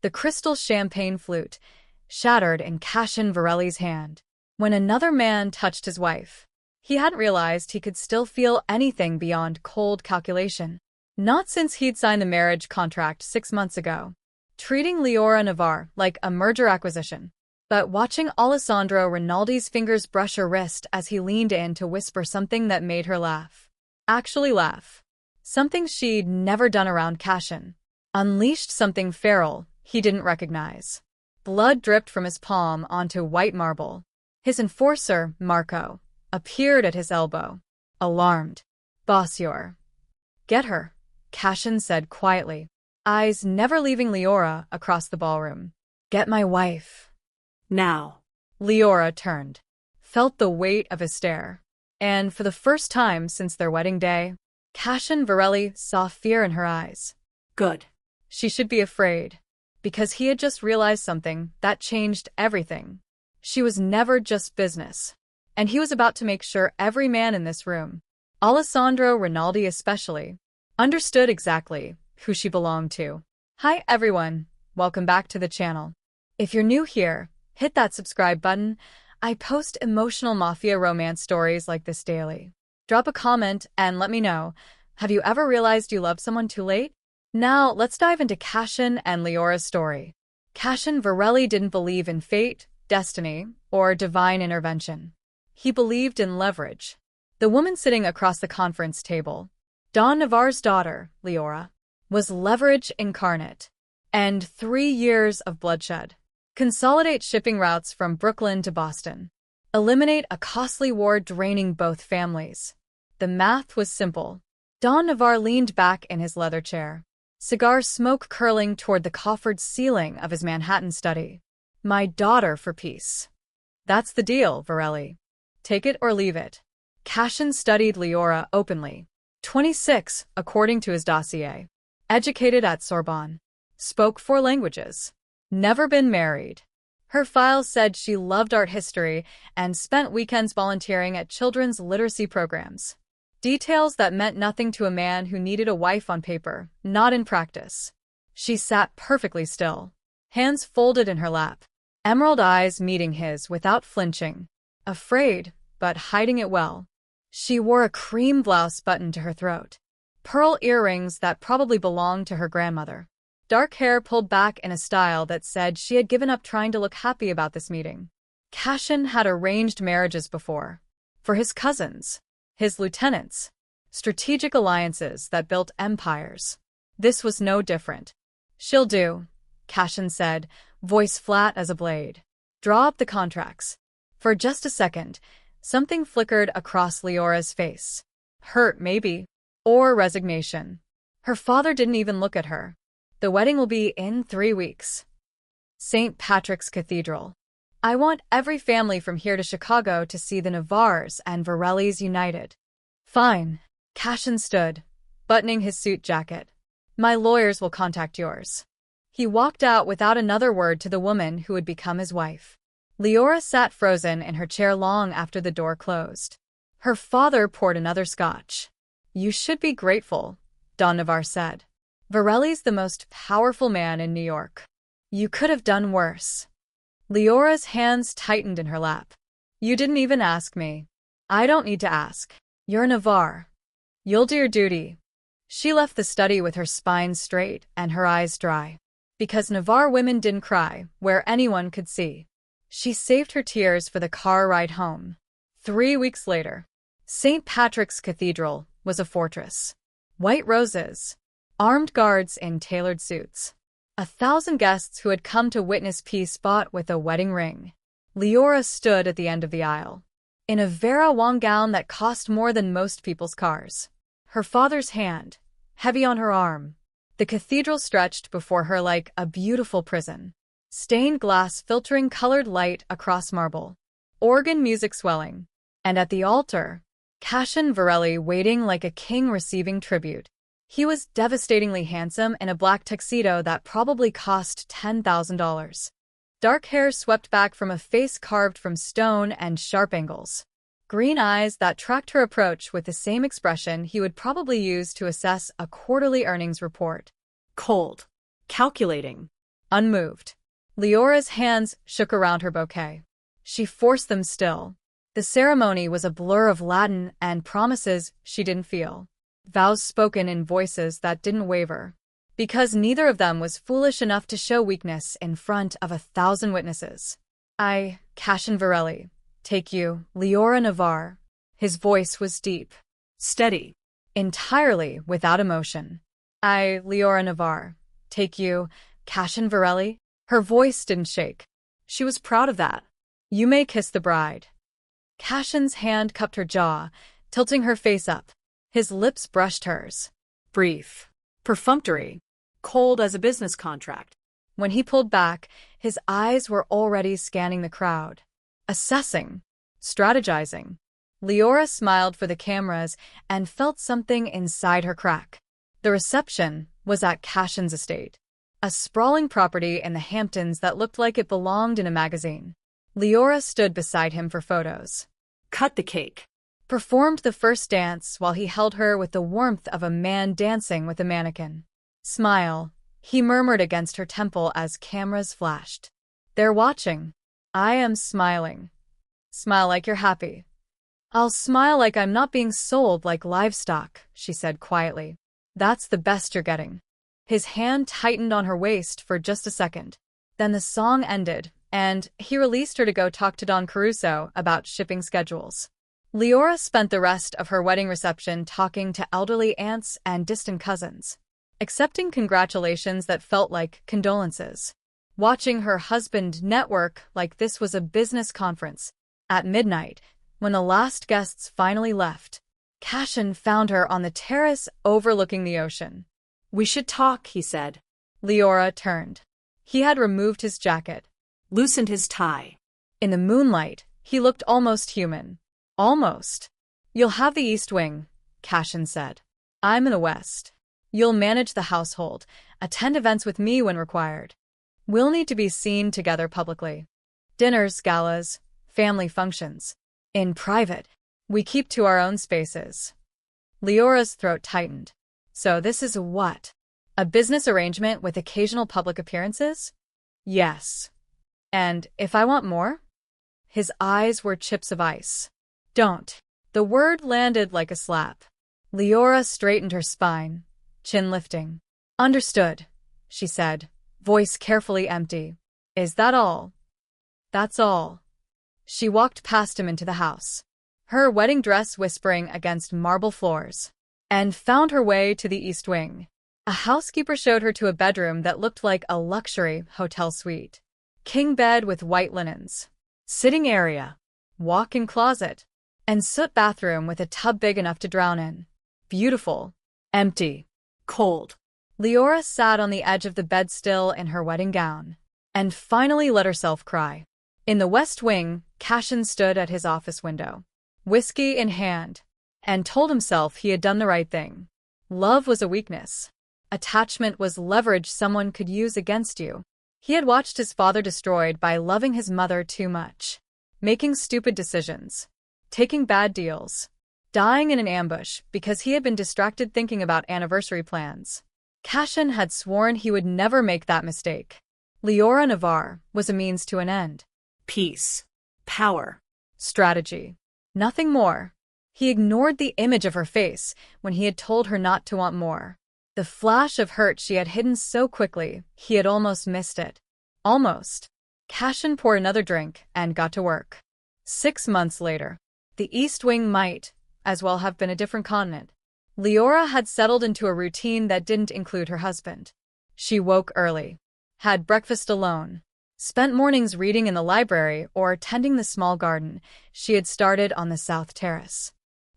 The crystal champagne flute shattered in Cashin Varelli's hand. When another man touched his wife, he hadn't realized he could still feel anything beyond cold calculation. Not since he'd signed the marriage contract 6 months ago, treating Lyra Navarre like a merger acquisition. But watching Alessandro Rinaldi's fingers brush her wrist as he leaned in to whisper something that made her laugh. Actually laugh. Something she'd never done around Cashin. Unleashed something feral he didn't recognize. Blood dripped from his palm onto white marble. His enforcer, Marco, appeared at his elbow. Alarmed. "Boss, get her," Cashin said quietly, eyes never leaving Lyra across the ballroom. "Get my wife." Now. Lyra turned, felt the weight of his stare. And for the first time since their wedding day, Cashin Varelli saw fear in her eyes. Good. She should be afraid, because he had just realized something that changed everything. She was never just business, and he was about to make sure every man in this room, Alessandro Rinaldi especially, understood exactly who she belonged to. Hi everyone, welcome back to the channel. If you're new here, hit that subscribe button. I post emotional Mafia romance stories like this daily. Drop a comment and let me know, have you ever realized you loved someone too late? Now, let's dive into Cashin and Lyra's story. Cashin Varelli didn't believe in fate, destiny, or divine intervention. He believed in leverage. The woman sitting across the conference table, Don Navarre's daughter, Lyra, was leverage incarnate. And 3 years of bloodshed. Consolidate shipping routes from Brooklyn to Boston. Eliminate a costly war draining both families. The math was simple. Don Navarre leaned back in his leather chair, cigar smoke curling toward the coffered ceiling of his Manhattan study. "My daughter for peace. That's the deal, Varelli. Take it or leave it." Cashin studied Lyra openly. 26, according to his dossier. Educated at Sorbonne. Spoke 4 languages. Never been married. Her file said she loved art history and spent weekends volunteering at children's literacy programs. Details that meant nothing to a man who needed a wife on paper, not in practice. She sat perfectly still, hands folded in her lap, emerald eyes meeting his without flinching. Afraid, but hiding it well. She wore a cream blouse buttoned to her throat, pearl earrings that probably belonged to her grandmother. Dark hair pulled back in a style that said she had given up trying to look happy about this meeting. Cashin had arranged marriages before. For his cousins, his lieutenants, strategic alliances that built empires. This was no different. "She'll do," Cashin said, voice flat as a blade. "Draw up the contracts." For just a second, something flickered across Lyra's face. Hurt, maybe. Or resignation. Her father didn't even look at her. "The wedding will be in 3 weeks. St. Patrick's Cathedral. I want every family from here to Chicago to see the Navarres and Varellis united." "Fine." Cashin stood, buttoning his suit jacket. "My lawyers will contact yours." He walked out without another word to the woman who would become his wife. Lyra sat frozen in her chair long after the door closed. Her father poured another scotch. "You should be grateful," Don Navarre said. "Varelli's the most powerful man in New York. You could have done worse." Lyra's hands tightened in her lap. "You didn't even ask me." "I don't need to ask. You're Navarre. You'll do your duty." She left the study with her spine straight and her eyes dry. Because Navarre women didn't cry where anyone could see. She saved her tears for the car ride home. 3 weeks later, St. Patrick's Cathedral was a fortress. White roses. Armed guards in tailored suits. 1,000 guests who had come to witness peace bought with a wedding ring. Lyra stood at the end of the aisle, in a Vera Wang gown that cost more than most people's cars. Her father's hand, heavy on her arm. The cathedral stretched before her like a beautiful prison. Stained glass filtering colored light across marble. Organ music swelling. And at the altar, Cashin Varelli waiting like a king receiving tribute. He was devastatingly handsome in a black tuxedo that probably cost $10,000. Dark hair swept back from a face carved from stone and sharp angles. Green eyes that tracked her approach with the same expression he would probably use to assess a quarterly earnings report. Cold. Calculating. unmoved. Lyora's hands shook around her bouquet. She forced them still. The ceremony was a blur of Latin and promises she didn't feel. Vows spoken in voices that didn't waver. Because neither of them was foolish enough to show weakness in front of 1,000 witnesses. I, Cashin Varelli, take you, Lyra Navarre. His voice was deep. Steady. Entirely without emotion. I, Lyra Navarre, take you, Cashin Varelli. Her voice didn't shake. She was proud of that. You may kiss the bride. Cashin's hand cupped her jaw, tilting her face up. His lips brushed hers. Brief. Perfunctory. Cold as a business contract. When he pulled back, his eyes were already scanning the crowd. Assessing. Strategizing. Lyra smiled for the cameras and felt something inside her crack. The reception was at Cashin's estate. A sprawling property in the Hamptons that looked like it belonged in a magazine. Lyra stood beside him for photos. Cut the cake. Performed the first dance while he held her with the warmth of a man dancing with a mannequin. Smile, he murmured against her temple as cameras flashed. They're watching. I am smiling. Smile like you're happy. I'll smile like I'm not being sold like livestock, she said quietly. That's the best you're getting. His hand tightened on her waist for just a second. Then the song ended, and he released her to go talk to Don Caruso about shipping schedules. Lyra spent the rest of her wedding reception talking to elderly aunts and distant cousins, accepting congratulations that felt like condolences, watching her husband network like this was a business conference. At midnight, when the last guests finally left, Cashin found her on the terrace overlooking the ocean. We should talk, he said. Lyra turned. He had removed his jacket, loosened his tie. In the moonlight, he looked almost human. Almost. You'll have the East Wing, Cashin said. I'm in the West. You'll manage the household, attend events with me when required. We'll need to be seen together publicly. Dinners, galas, family functions. In private, we keep to our own spaces. Lyra's throat tightened. So this is what? A business arrangement with occasional public appearances? Yes. And if I want more? His eyes were chips of ice. Don't. The word landed like a slap. Lyra straightened her spine, chin lifting. Understood, she said, voice carefully empty. Is that all? That's all. She walked past him into the house, her wedding dress whispering against marble floors, and found her way to the East Wing. A housekeeper showed her to a bedroom that looked like a luxury hotel suite. King bed with white linens, sitting area, walk-in closet, and soot bathroom with a tub big enough to drown in. Beautiful. Empty. Cold. Lyra sat on the edge of the bed still in her wedding gown, and finally let herself cry. In the West Wing, Cashin stood at his office window, whiskey in hand, and told himself he had done the right thing. Love was a weakness. Attachment was leverage someone could use against you. He had watched his father destroyed by loving his mother too much, making stupid decisions, taking bad deals, dying in an ambush because he had been distracted thinking about anniversary plans. Cashin had sworn he would never make that mistake. Lyra Navarre was a means to an end. Peace. Power. Strategy. Nothing more. He ignored the image of her face when he had told her not to want more. The flash of hurt she had hidden so quickly, he had almost missed it. Almost. Cashin poured another drink and got to work. 6 months later, the East Wing might as well have been a different continent. Lyra had settled into a routine that didn't include her husband. She woke early, had breakfast alone, spent mornings reading in the library or tending the small garden she had started on the South Terrace.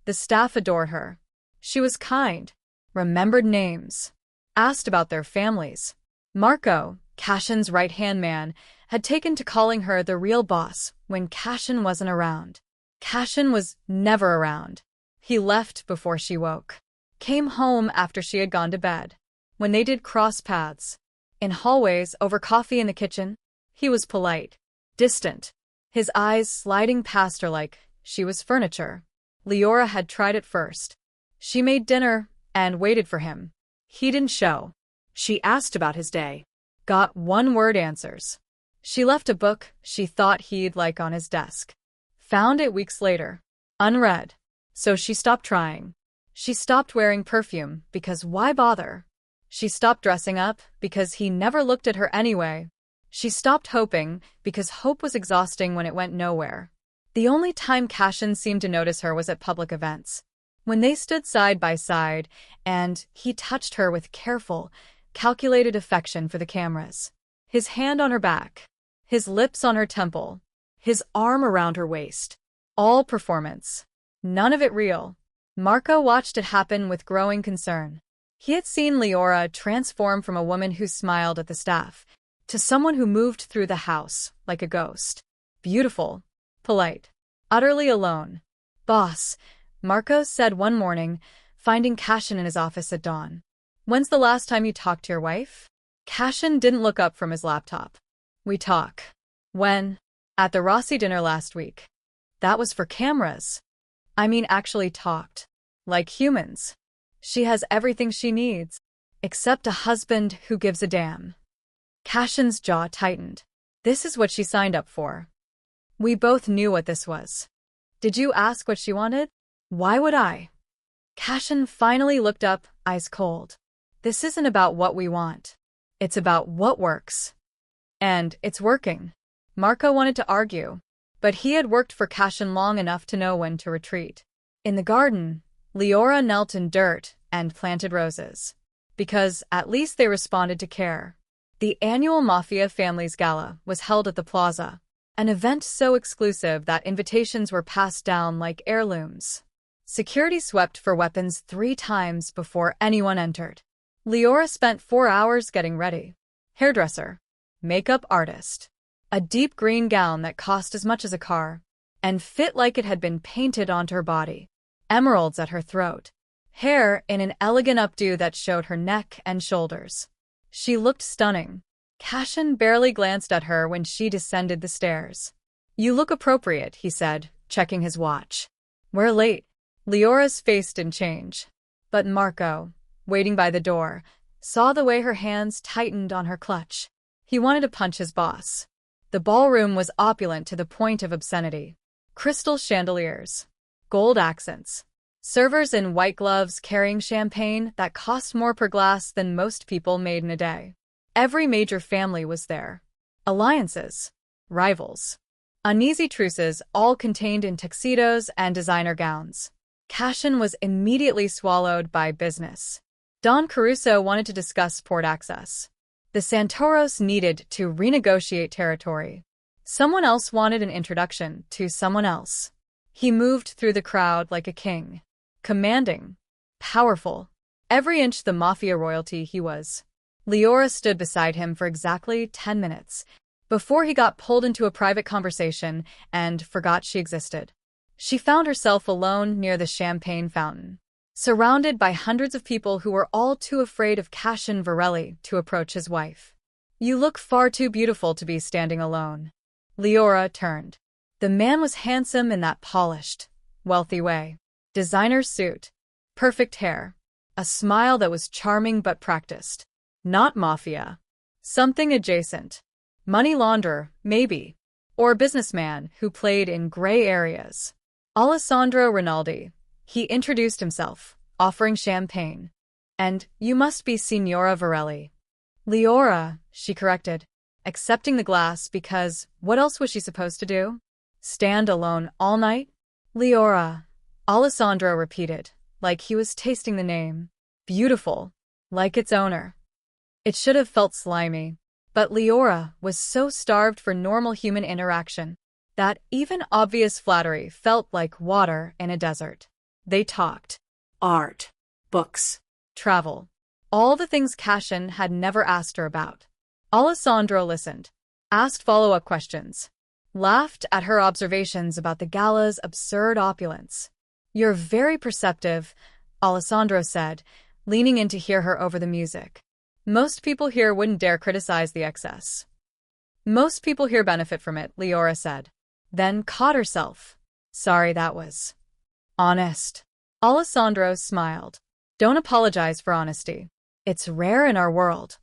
The staff adored her. She was kind, remembered names, asked about their families. Marco, Cashin's right-hand man, had taken to calling her the real boss when Cashin wasn't around. Cashin was never around. He left before she woke, came home after she had gone to bed. When they did cross paths, in hallways, over coffee in the kitchen, he was polite, distant, his eyes sliding past her like she was furniture. Lyra had tried it first. She made dinner and waited for him. He didn't show. She asked about his day. got one-word answers. She left a book she thought he'd like on his desk. Found it weeks later. Unread. So she stopped trying. She stopped wearing perfume, because why bother? She stopped dressing up, because he never looked at her anyway. She stopped hoping, because hope was exhausting when it went nowhere. The only time Cashin seemed to notice her was at public events. When they stood side by side, and he touched her with careful, calculated affection for the cameras. His hand on her back. His lips on her temple. His arm around her waist. All performance. None of it real. Marco watched it happen with growing concern. He had seen Lyra transform from a woman who smiled at the staff to someone who moved through the house like a ghost. Beautiful. Polite. Utterly alone. Boss, Marco said one morning, finding Cashin in his office at dawn. When's the last time you talked to your wife? Cashin didn't look up from his laptop. We talk. When? At the Rossi dinner last week. That was for cameras. I mean actually talked. Like humans. She has everything she needs. Except a husband who gives a damn. Cashin's jaw tightened. This is what she signed up for. We both knew what this was. Did you ask what she wanted? Why would I? Cashin finally looked up, eyes cold. This isn't about what we want. It's about what works. And it's working. Marco wanted to argue, but he had worked for Cashin long enough to know when to retreat. In the garden, Lyra knelt in dirt and planted roses. Because at least they responded to care. The annual Mafia Families Gala was held at the plaza, an event so exclusive that invitations were passed down like heirlooms. Security swept for weapons 3 times before anyone entered. Lyra spent 4 hours getting ready. Hairdresser. Makeup artist. A deep green gown that cost as much as a car, and fit like it had been painted onto her body. Emeralds at her throat. Hair in an elegant updo that showed her neck and shoulders. She looked stunning. Cashin barely glanced at her when she descended the stairs. You look appropriate, he said, checking his watch. We're late. Lyra's face didn't change. But Marco, waiting by the door, saw the way her hands tightened on her clutch. He wanted to punch his boss. The ballroom was opulent to the point of obscenity. Crystal chandeliers. Gold accents. Servers in white gloves carrying champagne that cost more per glass than most people made in a day. Every major family was there. Alliances. Rivals. Uneasy truces, all contained in tuxedos and designer gowns. Cashin was immediately swallowed by business. Don Caruso wanted to discuss port access. The Santoros needed to renegotiate territory. Someone else wanted an introduction to someone else. He moved through the crowd like a king. Commanding. Powerful. Every inch the Mafia royalty he was. Lyra stood beside him for exactly 10 minutes, before he got pulled into a private conversation and forgot she existed. She found herself alone near the champagne fountain, surrounded by hundreds of people who were all too afraid of Cashin Varelli to approach his wife. You look far too beautiful to be standing alone. Lyra turned. The man was handsome in that polished, wealthy way. Designer suit. Perfect hair. A smile that was charming but practiced. Not mafia. Something adjacent. Money launderer, maybe. Or a businessman who played in gray areas. Alessandro Rinaldi. He introduced himself, offering champagne. And you must be Signora Varelli. Lyra, she corrected, accepting the glass because what else was she supposed to do? Stand alone all night? Lyra, Alessandro repeated, like he was tasting the name. Beautiful. Like its owner. It should have felt slimy. But Lyra was so starved for normal human interaction that even obvious flattery felt like water in a desert. They talked. Art. Books. Travel. All the things Cashin had never asked her about. Alessandro listened. Asked follow-up questions. Laughed at her observations about the gala's absurd opulence. You're very perceptive, Alessandro said, leaning in to hear her over the music. Most people here wouldn't dare criticize the excess. Most people here benefit from it, Lyra said. Then caught herself. Sorry, that was honest. Alessandro smiled. Don't apologize for honesty. It's rare in our world.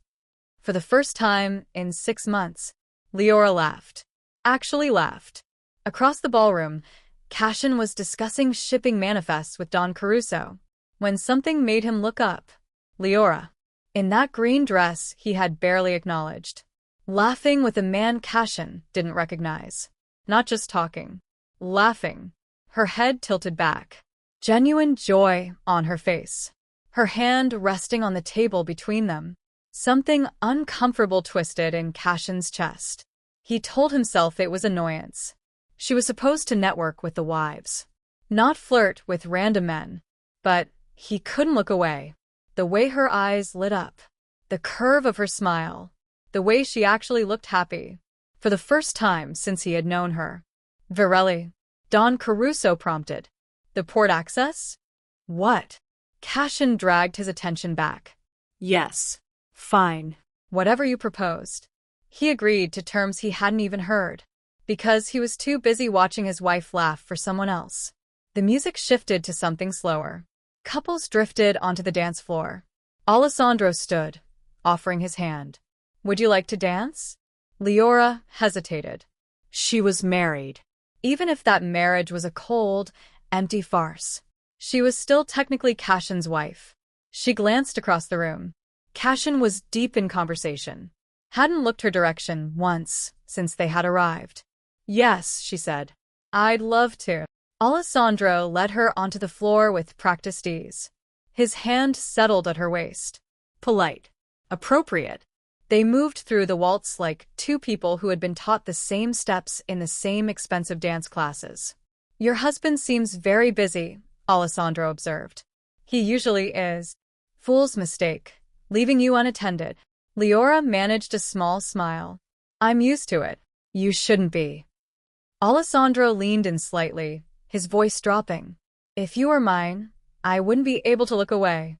For the first time in 6 months, Lyra laughed. Actually laughed. Across the ballroom, Cashin was discussing shipping manifests with Don Caruso, when something made him look up. Lyra, in that green dress he had barely acknowledged. Laughing with a man Cashin didn't recognize. Not just talking. Laughing. Her head tilted back. Genuine joy on her face. Her hand resting on the table between them. Something uncomfortable twisted in Cashin's chest. He told himself it was annoyance. She was supposed to network with the wives. Not flirt with random men. But he couldn't look away. The way her eyes lit up. The curve of her smile. The way she actually looked happy. For the first time since he had known her. Virelli. Don Caruso prompted. The port access? What? Cashin dragged his attention back. Yes. Fine. Whatever you proposed. He agreed to terms he hadn't even heard. Because he was too busy watching his wife laugh for someone else. The music shifted to something slower. Couples drifted onto the dance floor. Alessandro stood, offering his hand. Would you like to dance? Lyra hesitated. She was married. Even if that marriage was a cold, empty farce, she was still technically Cashin's wife. She glanced across the room. Cashin was deep in conversation. Hadn't looked her direction once since they had arrived. Yes, she said. I'd love to. Alessandro led her onto the floor with practiced ease. His hand settled at her waist. Polite. Appropriate. They moved through the waltz like two people who had been taught the same steps in the same expensive dance classes. Your husband seems very busy, Alessandro observed. He usually is. Fool's mistake. Leaving you unattended. Lyra managed a small smile. I'm used to it. You shouldn't be. Alessandro leaned in slightly, his voice dropping. If you were mine, I wouldn't be able to look away.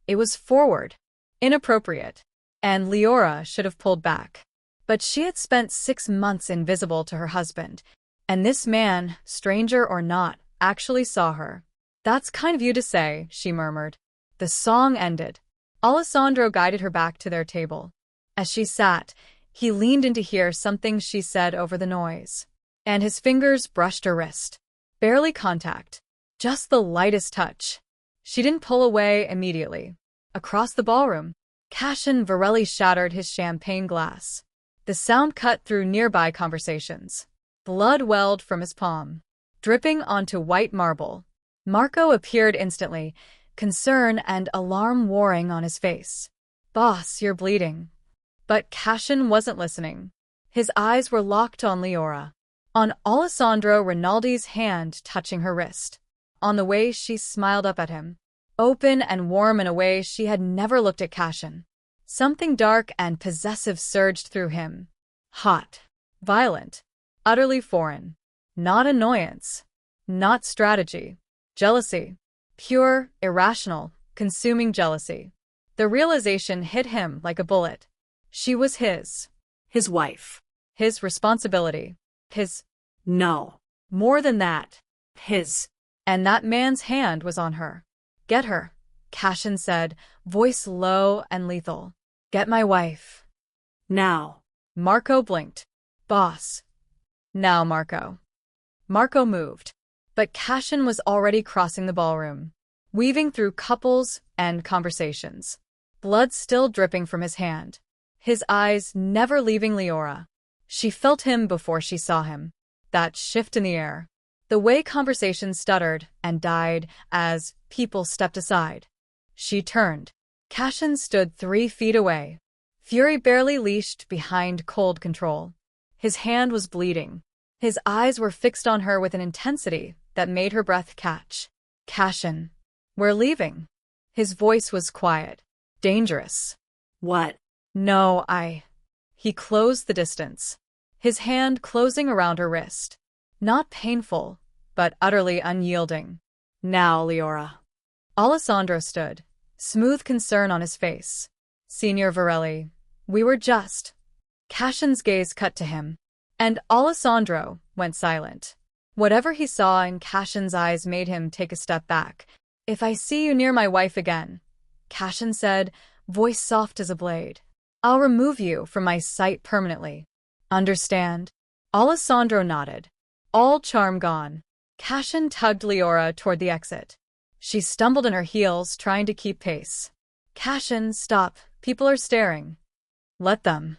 It was forward. Inappropriate. And Lyra should have pulled back. But she had spent 6 months invisible to her husband, and this man, stranger or not, actually saw her. That's kind of you to say, she murmured. The song ended. Alessandro guided her back to their table. As she sat, he leaned in to hear something she said over the noise. And his fingers brushed her wrist. Barely contact. Just the lightest touch. She didn't pull away immediately. Across the ballroom, Cashin Virelli shattered his champagne glass. The sound cut through nearby conversations. Blood welled from his palm, dripping onto white marble. Marco appeared instantly, concern and alarm warring on his face. Boss, you're bleeding. But Cashin wasn't listening. His eyes were locked on Lyra, on Alessandro Rinaldi's hand touching her wrist, on the way she smiled up at him, open and warm in a way she had never looked at Cashin. Something dark and possessive surged through him. Hot, violent, utterly foreign. Not annoyance, not strategy. Jealousy. Pure, irrational, consuming jealousy. The realization hit him like a bullet. She was his. His wife. His responsibility. His. No. More than that. His. And that man's hand was on her. Get her, Cashin said, voice low and lethal. Get my wife. Now. Marco blinked. Boss. Now, Marco. Marco moved. But Cashin was already crossing the ballroom, weaving through couples and conversations. Blood still dripping from his hand. His eyes never leaving Lyra. She felt him before she saw him. That shift in the air. The way conversations stuttered and died as people stepped aside. She turned. Cashin stood 3 feet away. Fury barely leashed behind cold control. His hand was bleeding. His eyes were fixed on her with an intensity that made her breath catch. Cashin. We're leaving. His voice was quiet. Dangerous. What? No, He closed the distance. His hand closing around her wrist. Not painful, but utterly unyielding. Now, Lyra. Alessandro stood, smooth concern on his face. Signor Virelli, we were just. Cashin's gaze cut to him. And Alessandro went silent. Whatever he saw in Cashin's eyes made him take a step back. If I see you near my wife again, Cashin said, voice soft as a blade, I'll remove you from my sight permanently. Understand? Alessandro nodded. All charm gone. Cashin tugged Lyra toward the exit. She stumbled in her heels, trying to keep pace. Cashin, stop. People are staring. Let them.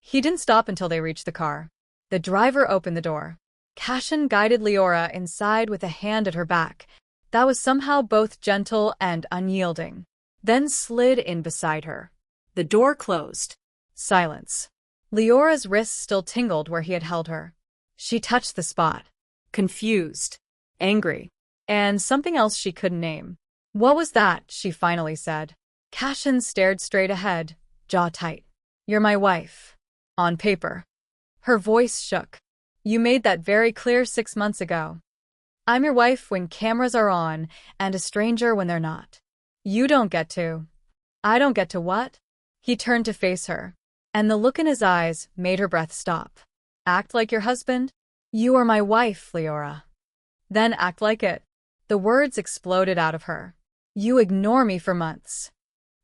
He didn't stop until they reached the car. The driver opened the door. Cashin guided Lyra inside with a hand at her back that was somehow both gentle and unyielding, then slid in beside her. The door closed. Silence. Lyra's wrists still tingled where he had held her. She touched the spot. Confused. Angry. And something else she couldn't name. What was that? She finally said. Cashin stared straight ahead, jaw tight. You're my wife. On paper. Her voice shook. You made that very clear 6 months ago. I'm your wife when cameras are on, and a stranger when they're not. You don't get to. I don't get to what? He turned to face her, and the look in his eyes made her breath stop. Act like your husband? You are my wife, Lyra. Then act like it. The words exploded out of her. You ignore me for months.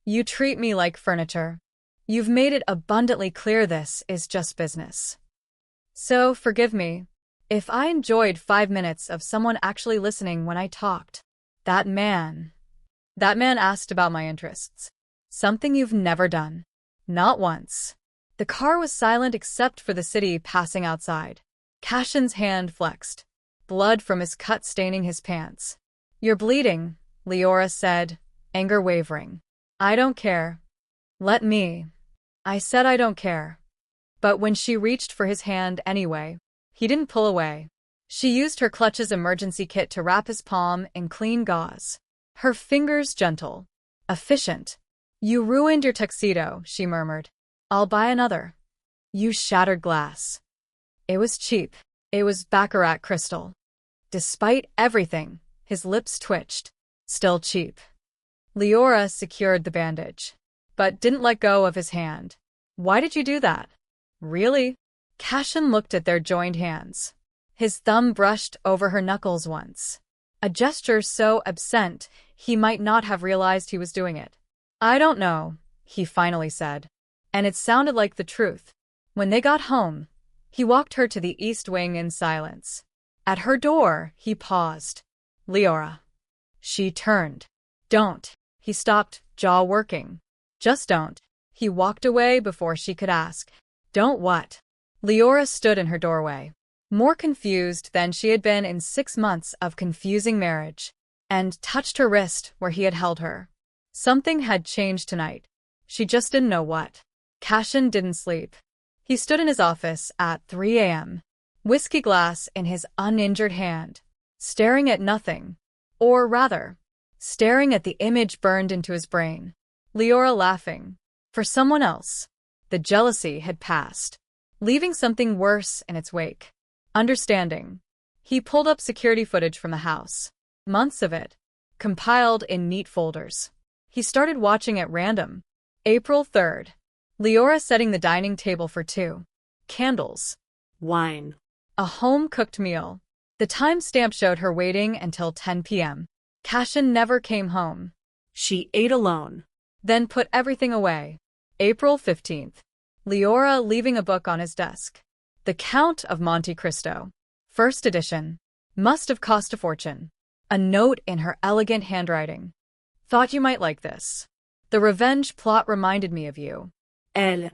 You treat me like furniture. You've made it abundantly clear this is just business. So, forgive me if I enjoyed 5 minutes of someone actually listening when I talked. That man asked about my interests. Something you've never done. Not once. The car was silent except for the city passing outside. Cashin's hand flexed, blood from his cut staining his pants. You're bleeding, Lyra said, anger wavering. I don't care. Let me. I said I don't care. But when she reached for his hand anyway, he didn't pull away. She used her clutch's emergency kit to wrap his palm in clean gauze. Her fingers gentle. Efficient. You ruined your tuxedo, she murmured. I'll buy another. You shattered glass. It was cheap. It was baccarat crystal. Despite everything, his lips twitched. Still cheap. Lyra secured the bandage, but didn't let go of his hand. Why did you do that? Really? Cashin looked at their joined hands. His thumb brushed over her knuckles once. A gesture so absent he might not have realized he was doing it. I don't know, he finally said. And it sounded like the truth. When they got home, he walked her to the east wing in silence. At her door, he paused. Lyra. She turned. Don't. He stopped, jaw working. Just don't. He walked away before she could ask. Don't what? Lyra stood in her doorway, more confused than she had been in 6 months of confusing marriage, and touched her wrist where he had held her. Something had changed tonight. She just didn't know what. Cashin didn't sleep. He stood in his office at 3 a.m., whiskey glass in his uninjured hand, staring at nothing. Or rather, staring at the image burned into his brain. Lyra laughing. For someone else. The jealousy had passed, leaving something worse in its wake. Understanding. He pulled up security footage from the house. Months of it, compiled in neat folders. He started watching at random. April 3rd. Lyra setting the dining table for 2. Candles. Wine. A home-cooked meal. The timestamp showed her waiting until 10 p.m. Cashin never came home. She ate alone. Then put everything away. April 15th. Lyra leaving a book on his desk. The Count of Monte Cristo. First edition. Must have cost a fortune. A note in her elegant handwriting. Thought you might like this. The revenge plot reminded me of you. Elle.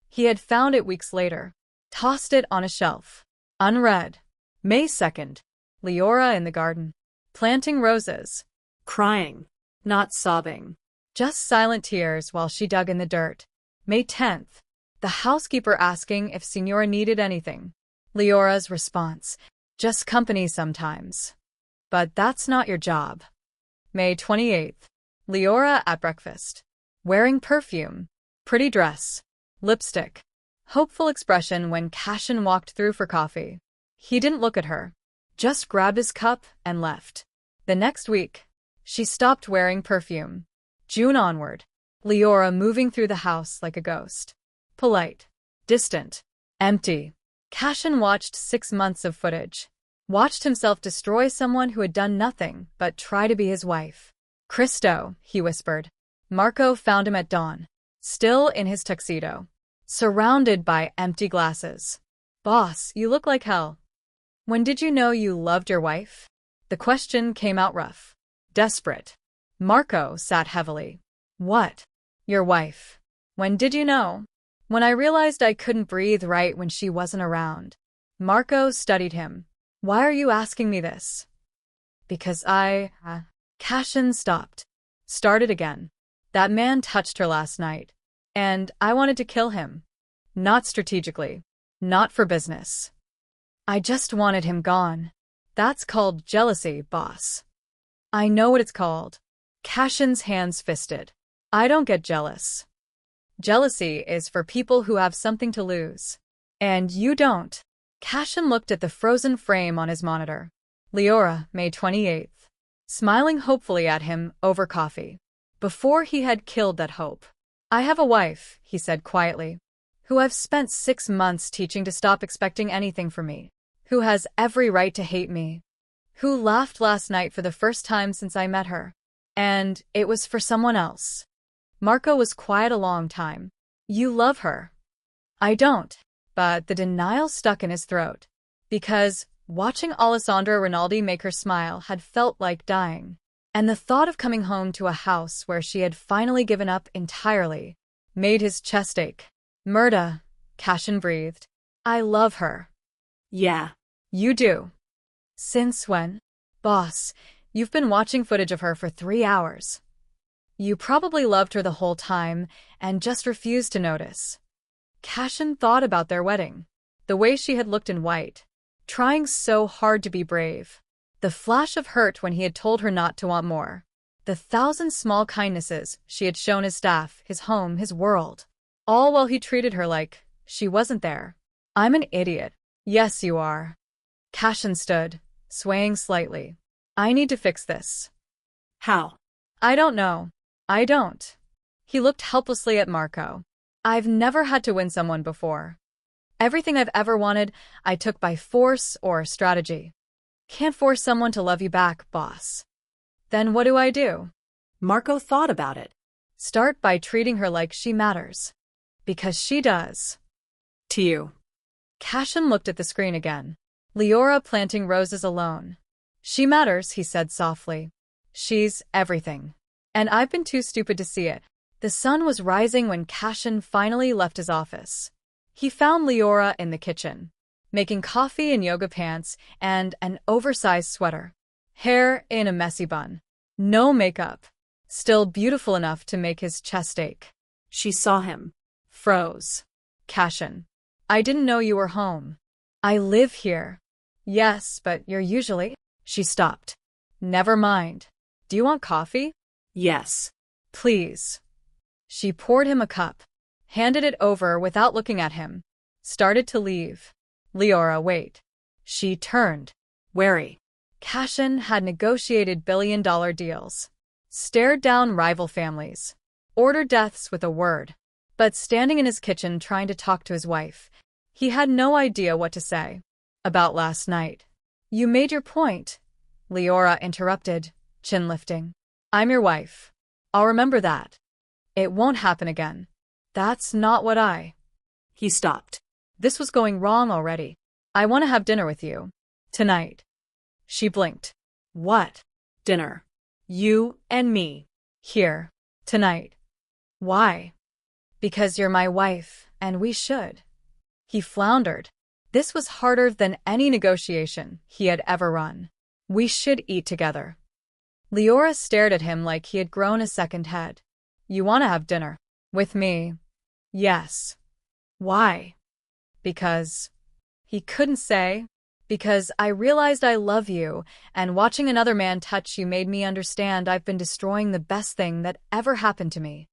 He had found it weeks later. Tossed it on a shelf. Unread. May 2nd. Lyra in the garden. Planting roses. Crying. Not sobbing. Just silent tears while she dug in the dirt. May 10th. The housekeeper asking if Signora needed anything. Lyra's response. Just company sometimes. But that's not your job. May 28th. Lyra at breakfast. Wearing perfume. Pretty dress. Lipstick. Hopeful expression when Cashin walked through for coffee. He didn't look at her. Just grabbed his cup and left. The next week, she stopped wearing perfume. June onward. Lyra moving through the house like a ghost. Polite. Distant. Empty. Cashin watched 6 months of footage. Watched himself destroy someone who had done nothing but try to be his wife. Cristo, he whispered. Marco found him at dawn. still in his tuxedo, surrounded by empty glasses. Boss, you look like hell. When did you know you loved your wife? The question came out rough, desperate. Marco sat heavily. What? Your wife. When did you know? When I realized I couldn't breathe right when she wasn't around. Marco studied him. Why are you asking me this? Because Cashin stopped. Started again. That man touched her last night. And I wanted to kill him. Not strategically. Not for business. I just wanted him gone. That's called jealousy, boss. I know what it's called. Cashin's hands fisted. I don't get jealous. Jealousy is for people who have something to lose. And you don't. Cashin looked at the frozen frame on his monitor. Lyra, May 28th. Smiling hopefully at him over coffee. Before he had killed that hope. I have a wife, he said quietly, who I've spent 6 months teaching to stop expecting anything from me, who has every right to hate me, who laughed last night for the first time since I met her. And it was for someone else. Marco was quiet a long time. You love her. I don't. But the denial stuck in his throat. Because watching Alessandra Rinaldi make her smile had felt like dying. And the thought of coming home to a house where she had finally given up entirely made his chest ache. Murda, Cashin breathed. I love her. Yeah. You do. Since when? Boss, you've been watching footage of her for 3 hours. You probably loved her the whole time and just refused to notice. Cashin thought about their wedding. The way she had looked in white. Trying so hard to be brave. The flash of hurt when he had told her not to want more. The 1,000 small kindnesses she had shown his staff, his home, his world. All while he treated her like she wasn't there. I'm an idiot. Yes, you are. Cashin stood, swaying slightly. I need to fix this. How? I don't know. I don't. He looked helplessly at Marco. I've never had to win someone before. Everything I've ever wanted, I took by force or strategy. Can't force someone to love you back, boss. Then what do I do? Marco thought about it. Start by treating her like she matters. Because she does. To you. Cashin looked at the screen again. Lyra planting roses alone. She matters, he said softly. She's everything. And I've been too stupid to see it. The sun was rising when Cashin finally left his office. He found Lyra in the kitchen, making coffee in yoga pants and an oversized sweater. Hair in a messy bun. No makeup. Still beautiful enough to make his chest ache. She saw him. Froze. Cashin. I didn't know you were home. I live here. Yes, but you're usually... She stopped. Never mind. Do you want coffee? Yes. Please. She poured him a cup, handed it over without looking at him, started to leave. Lyra, wait. She turned, wary. Cashin had negotiated billion-dollar deals, stared down rival families, ordered deaths with a word. But standing in his kitchen trying to talk to his wife, he had no idea what to say. About last night. You made your point, Lyra interrupted, chin lifting. I'm your wife. I'll remember that. It won't happen again. That's not what I... He stopped. This was going wrong already. I want to have dinner with you. Tonight. She blinked. What? Dinner. You and me. Here. Tonight. Why? Because you're my wife, and we should. He floundered. This was harder than any negotiation he had ever run. We should eat together. Lyra stared at him like he had grown a second head. You want to have dinner? With me? Yes. Why? Because... He couldn't say. Because I realized I love you, and watching another man touch you made me understand I've been destroying the best thing that ever happened to me.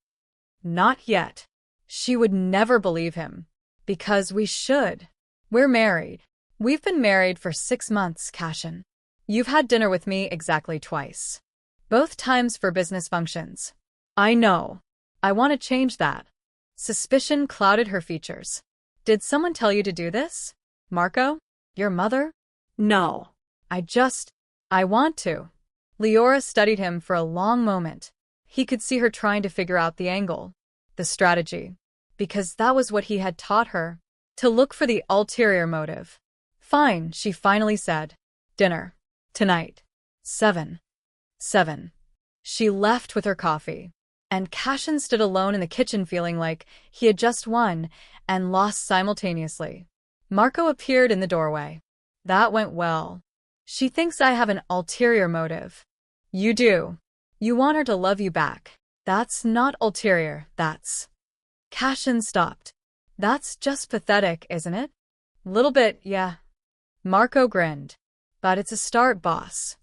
Not yet. She would never believe him. Because we should. We're married. We've been married for 6 months, Cashin. You've had dinner with me exactly twice. Both times for business functions. I know. I want to change that. Suspicion clouded her features. Did someone tell you to do this? Marco? Your mother? No. I want to. Lyra studied him for a long moment. He could see her trying to figure out the angle. the strategy. Because that was what he had taught her. To look for the ulterior motive. Fine, she finally said. Dinner. Tonight. 7. She left with her coffee. And Cashin stood alone in the kitchen feeling like he had just won and lost simultaneously. Marco appeared in the doorway. That went well. She thinks I have an ulterior motive. You do. You want her to love you back. That's not ulterior, that's... Cashin stopped. That's just pathetic, isn't it? Little bit, yeah. Marco grinned. But it's a start, boss.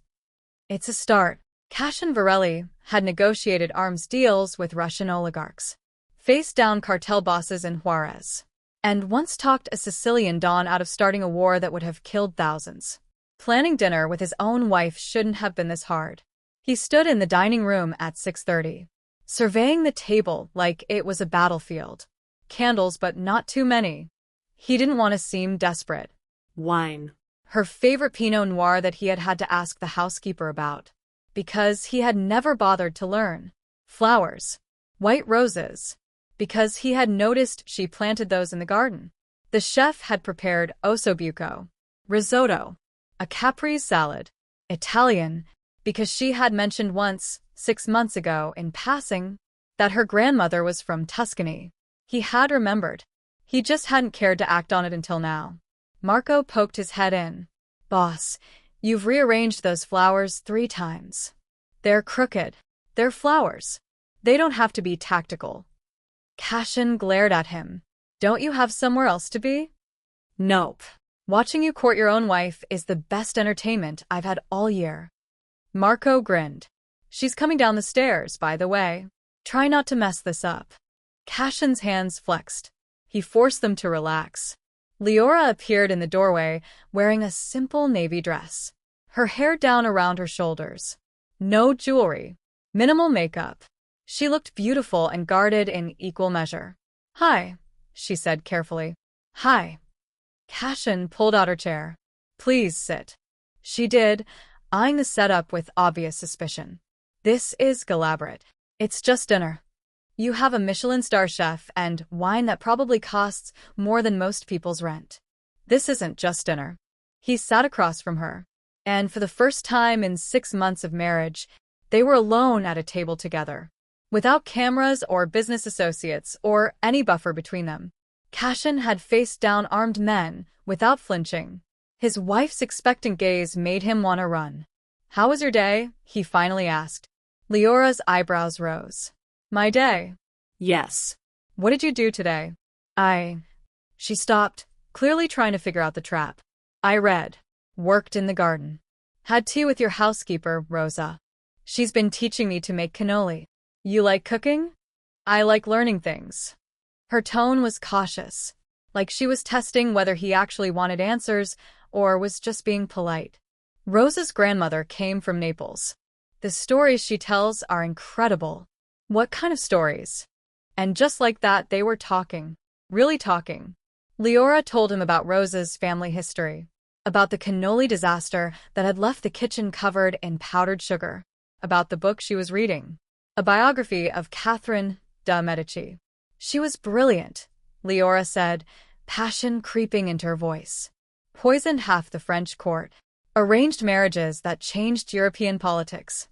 It's a start. Cashin Varelli had negotiated arms deals with Russian oligarchs, faced down cartel bosses in Juarez, and once talked a Sicilian don out of starting a war that would have killed thousands. Planning dinner with his own wife shouldn't have been this hard. He stood in the dining room at 6:30, surveying the table like it was a battlefield. Candles, but not too many. He didn't want to seem desperate. Wine. Her favorite Pinot Noir that he had had to ask the housekeeper about, because he had never bothered to learn. Flowers. White roses. Because he had noticed she planted those in the garden. The chef had prepared ossobuco, risotto, a caprese salad. Italian, because she had mentioned once, 6 months ago, in passing, that her grandmother was from Tuscany. He had remembered. He just hadn't cared to act on it until now. Marco poked his head in. Boss, you've rearranged those flowers 3 times. They're crooked. They're flowers. They don't have to be tactical. Cashin glared at him. Don't you have somewhere else to be? Nope. Watching you court your own wife is the best entertainment I've had all year. Marco grinned. She's coming down the stairs, by the way. Try not to mess this up. Cashin's hands flexed. He forced them to relax. Lyra appeared in the doorway, wearing a simple navy dress. Her hair down around her shoulders. No jewelry. Minimal makeup. She looked beautiful and guarded in equal measure. Hi, she said carefully. Hi. Cashin pulled out her chair. Please sit. She did, eyeing the setup with obvious suspicion. This is elaborate. It's just dinner. You have a Michelin star chef and wine that probably costs more than most people's rent. This isn't just dinner. He sat across from her, and for the first time in 6 months of marriage, they were alone at a table together, without cameras or business associates or any buffer between them. Cashin had faced down armed men without flinching. His wife's expectant gaze made him want to run. How was your day? He finally asked. Lyra's eyebrows rose. My day? Yes. What did you do today? She stopped, clearly trying to figure out the trap. I read. Worked in the garden. Had tea with your housekeeper, Rosa. She's been teaching me to make cannoli. You like cooking? I like learning things. Her tone was cautious, like she was testing whether he actually wanted answers or was just being polite. Rosa's grandmother came from Naples. The stories she tells are incredible. What kind of stories? And just like that, they were talking. Really talking. Lyra told him about Rosa's family history, about the cannoli disaster that had left the kitchen covered in powdered sugar, about the book she was reading, a biography of Catherine de' Medici. She was brilliant, Lyra said, passion creeping into her voice. Poisoned half the French court. Arranged marriages that changed European politics.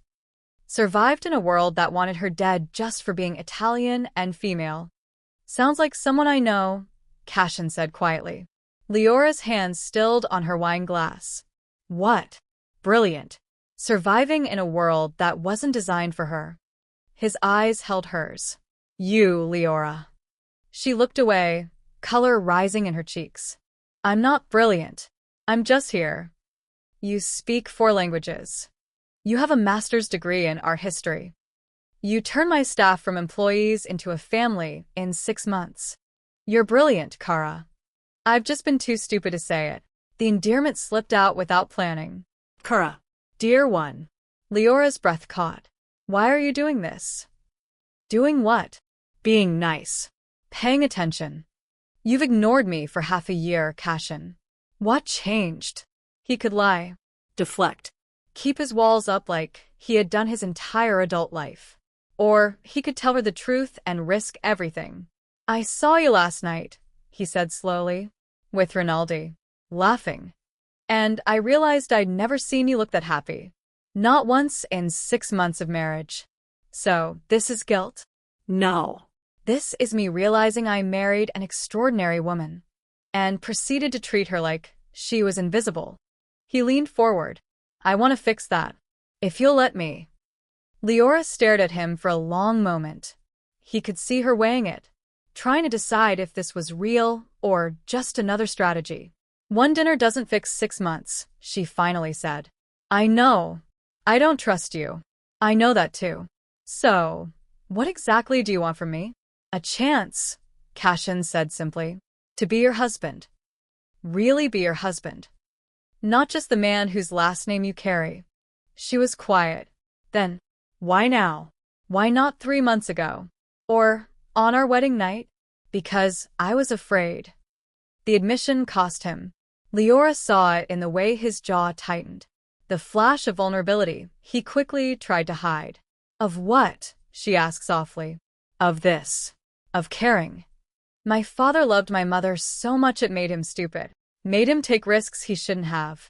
Survived in a world that wanted her dead just for being Italian and female. Sounds like someone I know, Cashin said quietly. Lyra's hands stilled on her wine glass. What? Brilliant. Surviving in a world that wasn't designed for her. His eyes held hers. You, Lyra. She looked away, color rising in her cheeks. I'm not brilliant. I'm just here. You speak 4 languages. You have a master's degree in art history. You turn my staff from employees into a family in 6 months. You're brilliant, Kara. I've just been too stupid to say it. The endearment slipped out without planning. Kara. Dear one. Lyra's breath caught. Why are you doing this? Doing what? Being nice. Paying attention. You've ignored me for half a year, Cashin. What changed? He could lie. Deflect. Keep his walls up like he had done his entire adult life. Or he could tell her the truth and risk everything. "I saw you last night," he said slowly, "with Rinaldi, laughing. And I realized I'd never seen you look that happy. Not once in 6 months of marriage. So, this is guilt? No. This is me realizing I married an extraordinary woman." And proceeded to treat her like she was invisible. He leaned forward. "I want to fix that. If you'll let me." Lyra stared at him for a long moment. He could see her weighing it, trying to decide if this was real or just another strategy. "One dinner doesn't fix 6 months," she finally said. "I know. I don't trust you. I know that too. So, what exactly do you want from me?" "A chance," Cashin said simply. "To be your husband. Really be your husband. Not just the man whose last name you carry." She was quiet. Then, "Why now? Why not 3 months ago? Or on our wedding night?" "Because I was afraid." The admission cost him. Lyra saw it in the way his jaw tightened. The flash of vulnerability he quickly tried to hide. "Of what?" she asked softly. "Of this. Of caring. My father loved my mother so much it made him stupid. Made him take risks he shouldn't have.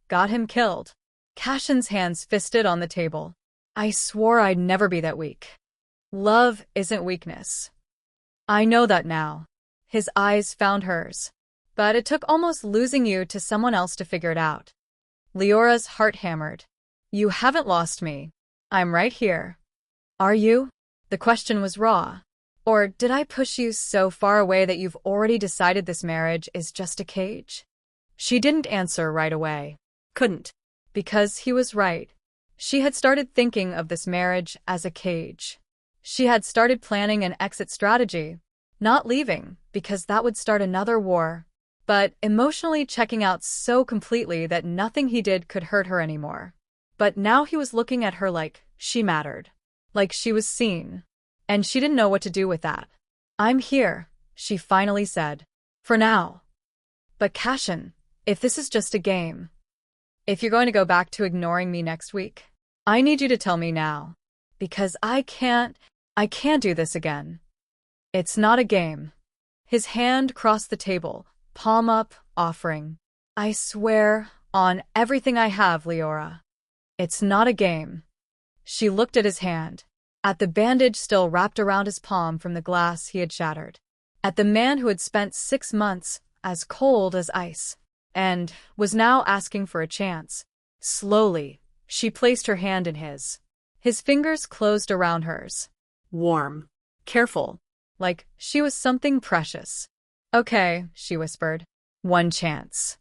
Got him killed." Cashin's hands fisted on the table. "I swore I'd never be that weak. Love isn't weakness. I know that now." His eyes found hers. "But it took almost losing you to someone else to figure it out." Lyra's heart hammered. "You haven't lost me. I'm right here." "Are you?" The question was raw. "Or did I push you so far away that you've already decided this marriage is just a cage?" She didn't answer right away. Couldn't. Because he was right. She had started thinking of this marriage as a cage. She had started planning an exit strategy. Not leaving, because that would start another war, but emotionally checking out so completely that nothing he did could hurt her anymore. But now he was looking at her like she mattered. Like she was seen. And she didn't know what to do with that. "I'm here," she finally said. "For now. But Cashin, if this is just a game, if you're going to go back to ignoring me next week, I need you to tell me now. Because I can't do this again. It's not a game." His hand crossed the table, palm up, offering. "I swear, on everything I have, Lyra. It's not a game." She looked at his hand, at the bandage still wrapped around his palm from the glass he had shattered, at the man who had spent 6 months as cold as ice, and was now asking for a chance. Slowly, she placed her hand in his. His fingers closed around hers. Warm. Careful. Like she was something precious. "Okay," she whispered. "One chance."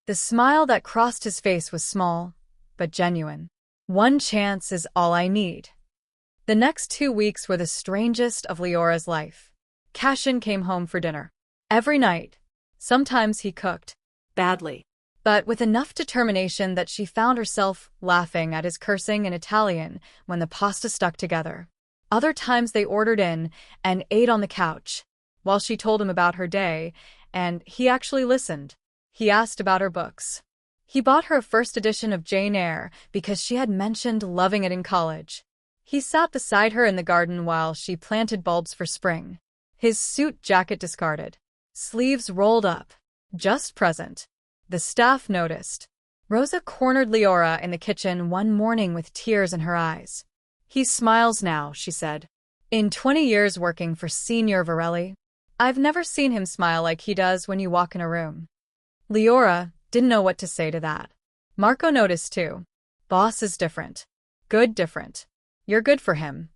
The smile that crossed his face was small, but genuine. "One chance is all I need." The next 2 weeks were the strangest of Lyra's life. Cashin came home for dinner. Every night. Sometimes he cooked. Badly. But with enough determination that she found herself laughing at his cursing in Italian when the pasta stuck together. Other times they ordered in and ate on the couch, while she told him about her day, and he actually listened. He asked about her books. He bought her a first edition of Jane Eyre because she had mentioned loving it in college. He sat beside her in the garden while she planted bulbs for spring. His suit jacket discarded. Sleeves rolled up. Just present. The staff noticed. Rosa cornered Lyra in the kitchen one morning with tears in her eyes. "He smiles now," she said. "In 20 years working for Signor Varelli, I've never seen him smile like he does when you walk in a room." Lyra didn't know what to say to that. Marco noticed too. "Boss is different. Good different. You're good for him."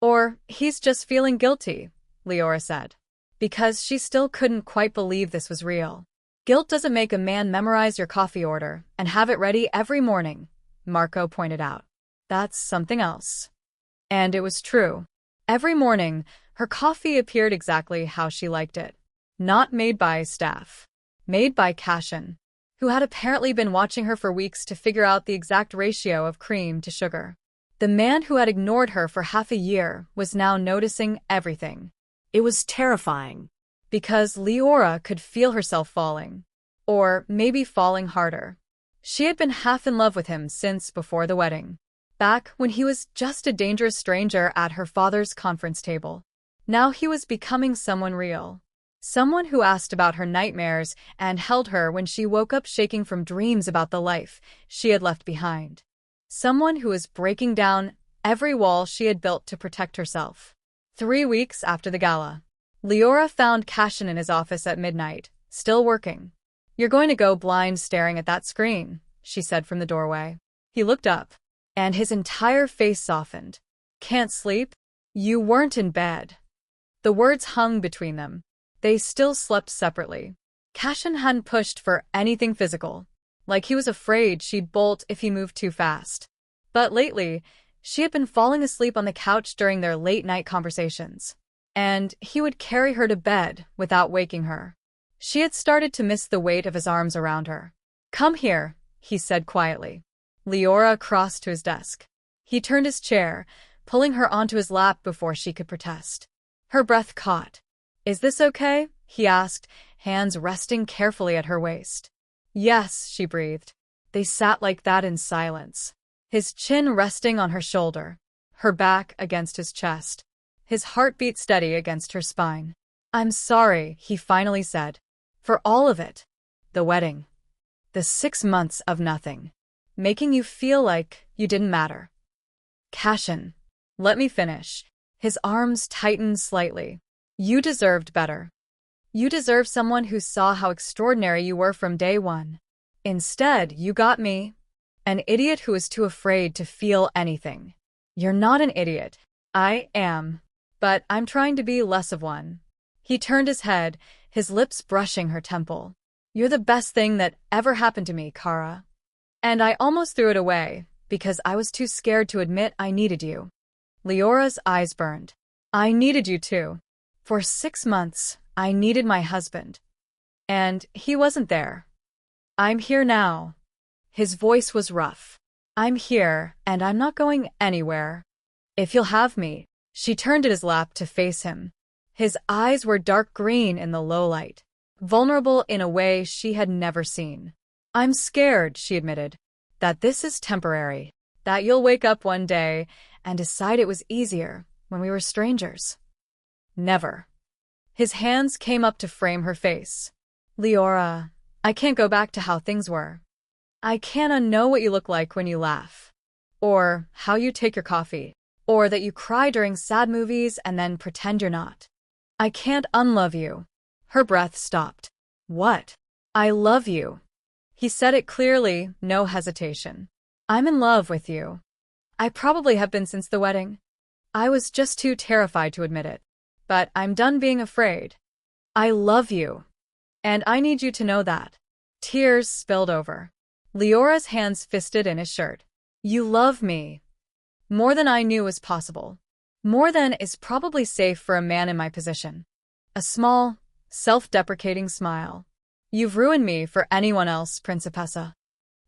"Or he's just feeling guilty," Lyra said. Because she still couldn't quite believe this was real. "Guilt doesn't make a man memorize your coffee order and have it ready every morning," Marco pointed out. "That's something else." And it was true. Every morning, her coffee appeared exactly how she liked it. Not made by staff. Made by Cashin, who had apparently been watching her for weeks to figure out the exact ratio of cream to sugar. The man who had ignored her for half a year was now noticing everything. It was terrifying. Because Lyra could feel herself falling. Or maybe falling harder. She had been half in love with him since before the wedding. Back when he was just a dangerous stranger at her father's conference table. Now he was becoming someone real. Someone who asked about her nightmares and held her when she woke up shaking from dreams about the life she had left behind. Someone who was breaking down every wall she had built to protect herself. 3 weeks after the gala, Lyra found Cashin in his office at midnight, still working. "You're going to go blind staring at that screen," she said from the doorway. He looked up, and his entire face softened. "Can't sleep? You weren't in bed." The words hung between them. They still slept separately. Cashin hadn't pushed for anything physical, like he was afraid she'd bolt if he moved too fast. But lately, she had been falling asleep on the couch during their late-night conversations, and he would carry her to bed without waking her. She had started to miss the weight of his arms around her. "Come here," he said quietly. Lyra crossed to his desk. He turned his chair, pulling her onto his lap before she could protest. Her breath caught. "Is this okay?" he asked, hands resting carefully at her waist. "Yes," she breathed. They sat like that in silence, his chin resting on her shoulder, her back against his chest, his heartbeat steady against her spine. "I'm sorry," he finally said. "For all of it. The wedding. The 6 months of nothing. Making you feel like you didn't matter." "Cashin, let me finish." His arms tightened slightly. "You deserved better. You deserve someone who saw how extraordinary you were from day one. Instead, you got me. An idiot who is too afraid to feel anything." "You're not an idiot." "I am. But I'm trying to be less of one." He turned his head, his lips brushing her temple. "You're the best thing that ever happened to me, Kara. And I almost threw it away, because I was too scared to admit I needed you." Lyra's eyes burned. "I needed you too. For 6 months, I needed my husband. And he wasn't there. I'm here now." His voice was rough. "I'm here, and I'm not going anywhere. If you'll have me." She turned at his lap to face him. His eyes were dark green in the low light, vulnerable in a way she had never seen. "I'm scared," she admitted, "that this is temporary, that you'll wake up one day and decide it was easier when we were strangers." "Never." His hands came up to frame her face. "Lyra, I can't go back to how things were. I can't unknow what you look like when you laugh, or how you take your coffee, or that you cry during sad movies and then pretend you're not. I can't unlove you." Her breath stopped. "What?" "I love you." He said it clearly, no hesitation. "I'm in love with you. I probably have been since the wedding. I was just too terrified to admit it. But I'm done being afraid. I love you. And I need you to know that." Tears spilled over. Lyra's hands fisted in his shirt. "You love me. More than I knew was possible. More than is probably safe for a man in my position." A small, self-deprecating smile. "You've ruined me for anyone else, Principessa."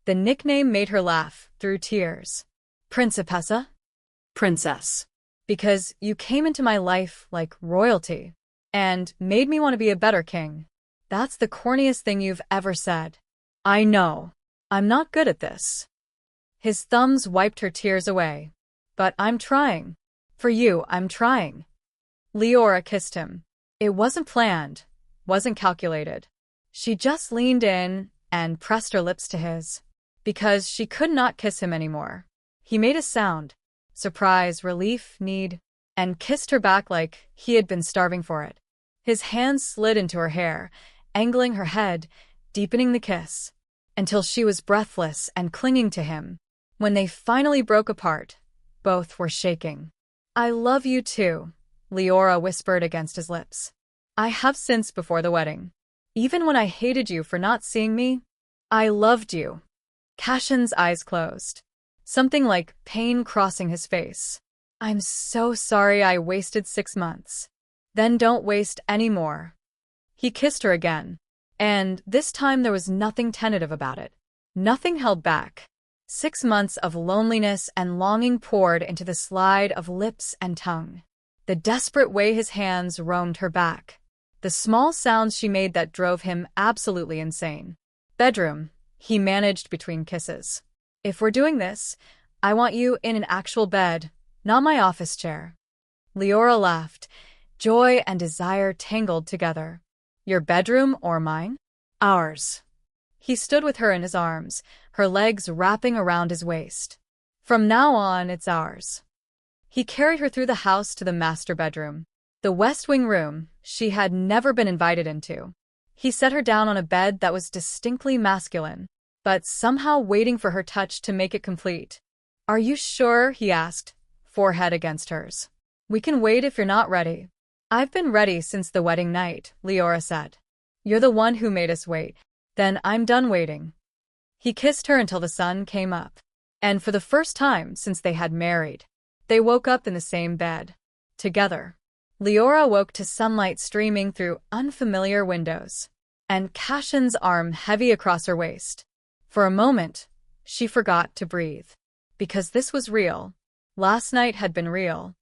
The nickname made her laugh through tears. "Principessa?" Princess. "Because you came into my life like royalty and made me want to be a better king. That's the corniest thing you've ever said." "I know. I'm not good at this." His thumbs wiped her tears away. "But I'm trying. For you, I'm trying." Lyra kissed him. It wasn't planned, wasn't calculated. She just leaned in and pressed her lips to his. Because she could not kiss him anymore. He made a sound. Surprise, relief, need, and kissed her back like he had been starving for it. His hands slid into her hair, angling her head, deepening the kiss, until she was breathless and clinging to him. When they finally broke apart, both were shaking. "I love you too," Lyra whispered against his lips. "I have since before the wedding. Even when I hated you for not seeing me, I loved you." Cashin's eyes closed. Something like pain crossing his face. "I'm so sorry I wasted 6 months. Then don't waste any more." He kissed her again. And this time there was nothing tentative about it. Nothing held back. 6 months of loneliness and longing poured into the slide of lips and tongue. The desperate way his hands roamed her back. The small sounds she made that drove him absolutely insane. "Bedroom," he managed between kisses. "If we're doing this, I want you in an actual bed, not my office chair. Lyra laughed. Joy and desire tangled together. Your bedroom or mine? Ours. He stood with her in his arms, her legs wrapping around his waist. From now on, it's ours. He carried her through the house to the master bedroom, the West Wing room she had never been invited into. He set her down on a bed that was distinctly masculine, but somehow waiting for her touch to make it complete. Are you sure? He asked, forehead against hers. We can wait if you're not ready. I've been ready since the wedding night, Lyra said. You're the one who made us wait. Then I'm done waiting. He kissed her until the sun came up. And for the first time since they had married, they woke up in the same bed. Together. Lyra woke to sunlight streaming through unfamiliar windows, and Cashin's arm heavy across her waist. For a moment, she forgot to breathe. Because this was real. Last night had been real.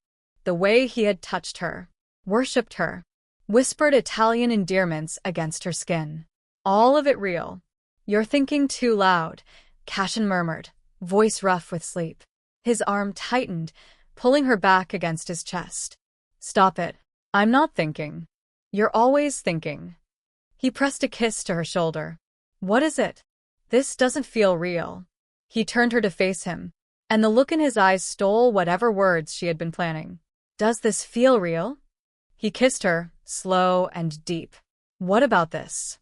The way he had touched her, worshipped her, whispered Italian endearments against her skin. All of it real. You're thinking too loud, Cashin murmured, voice rough with sleep. His arm tightened, pulling her back against his chest. Stop it. I'm not thinking. You're always thinking. He pressed a kiss to her shoulder. What is it? This doesn't feel real. He turned her to face him, and the look in his eyes stole whatever words she had been planning. Does this feel real? He kissed her, slow and deep. What about this?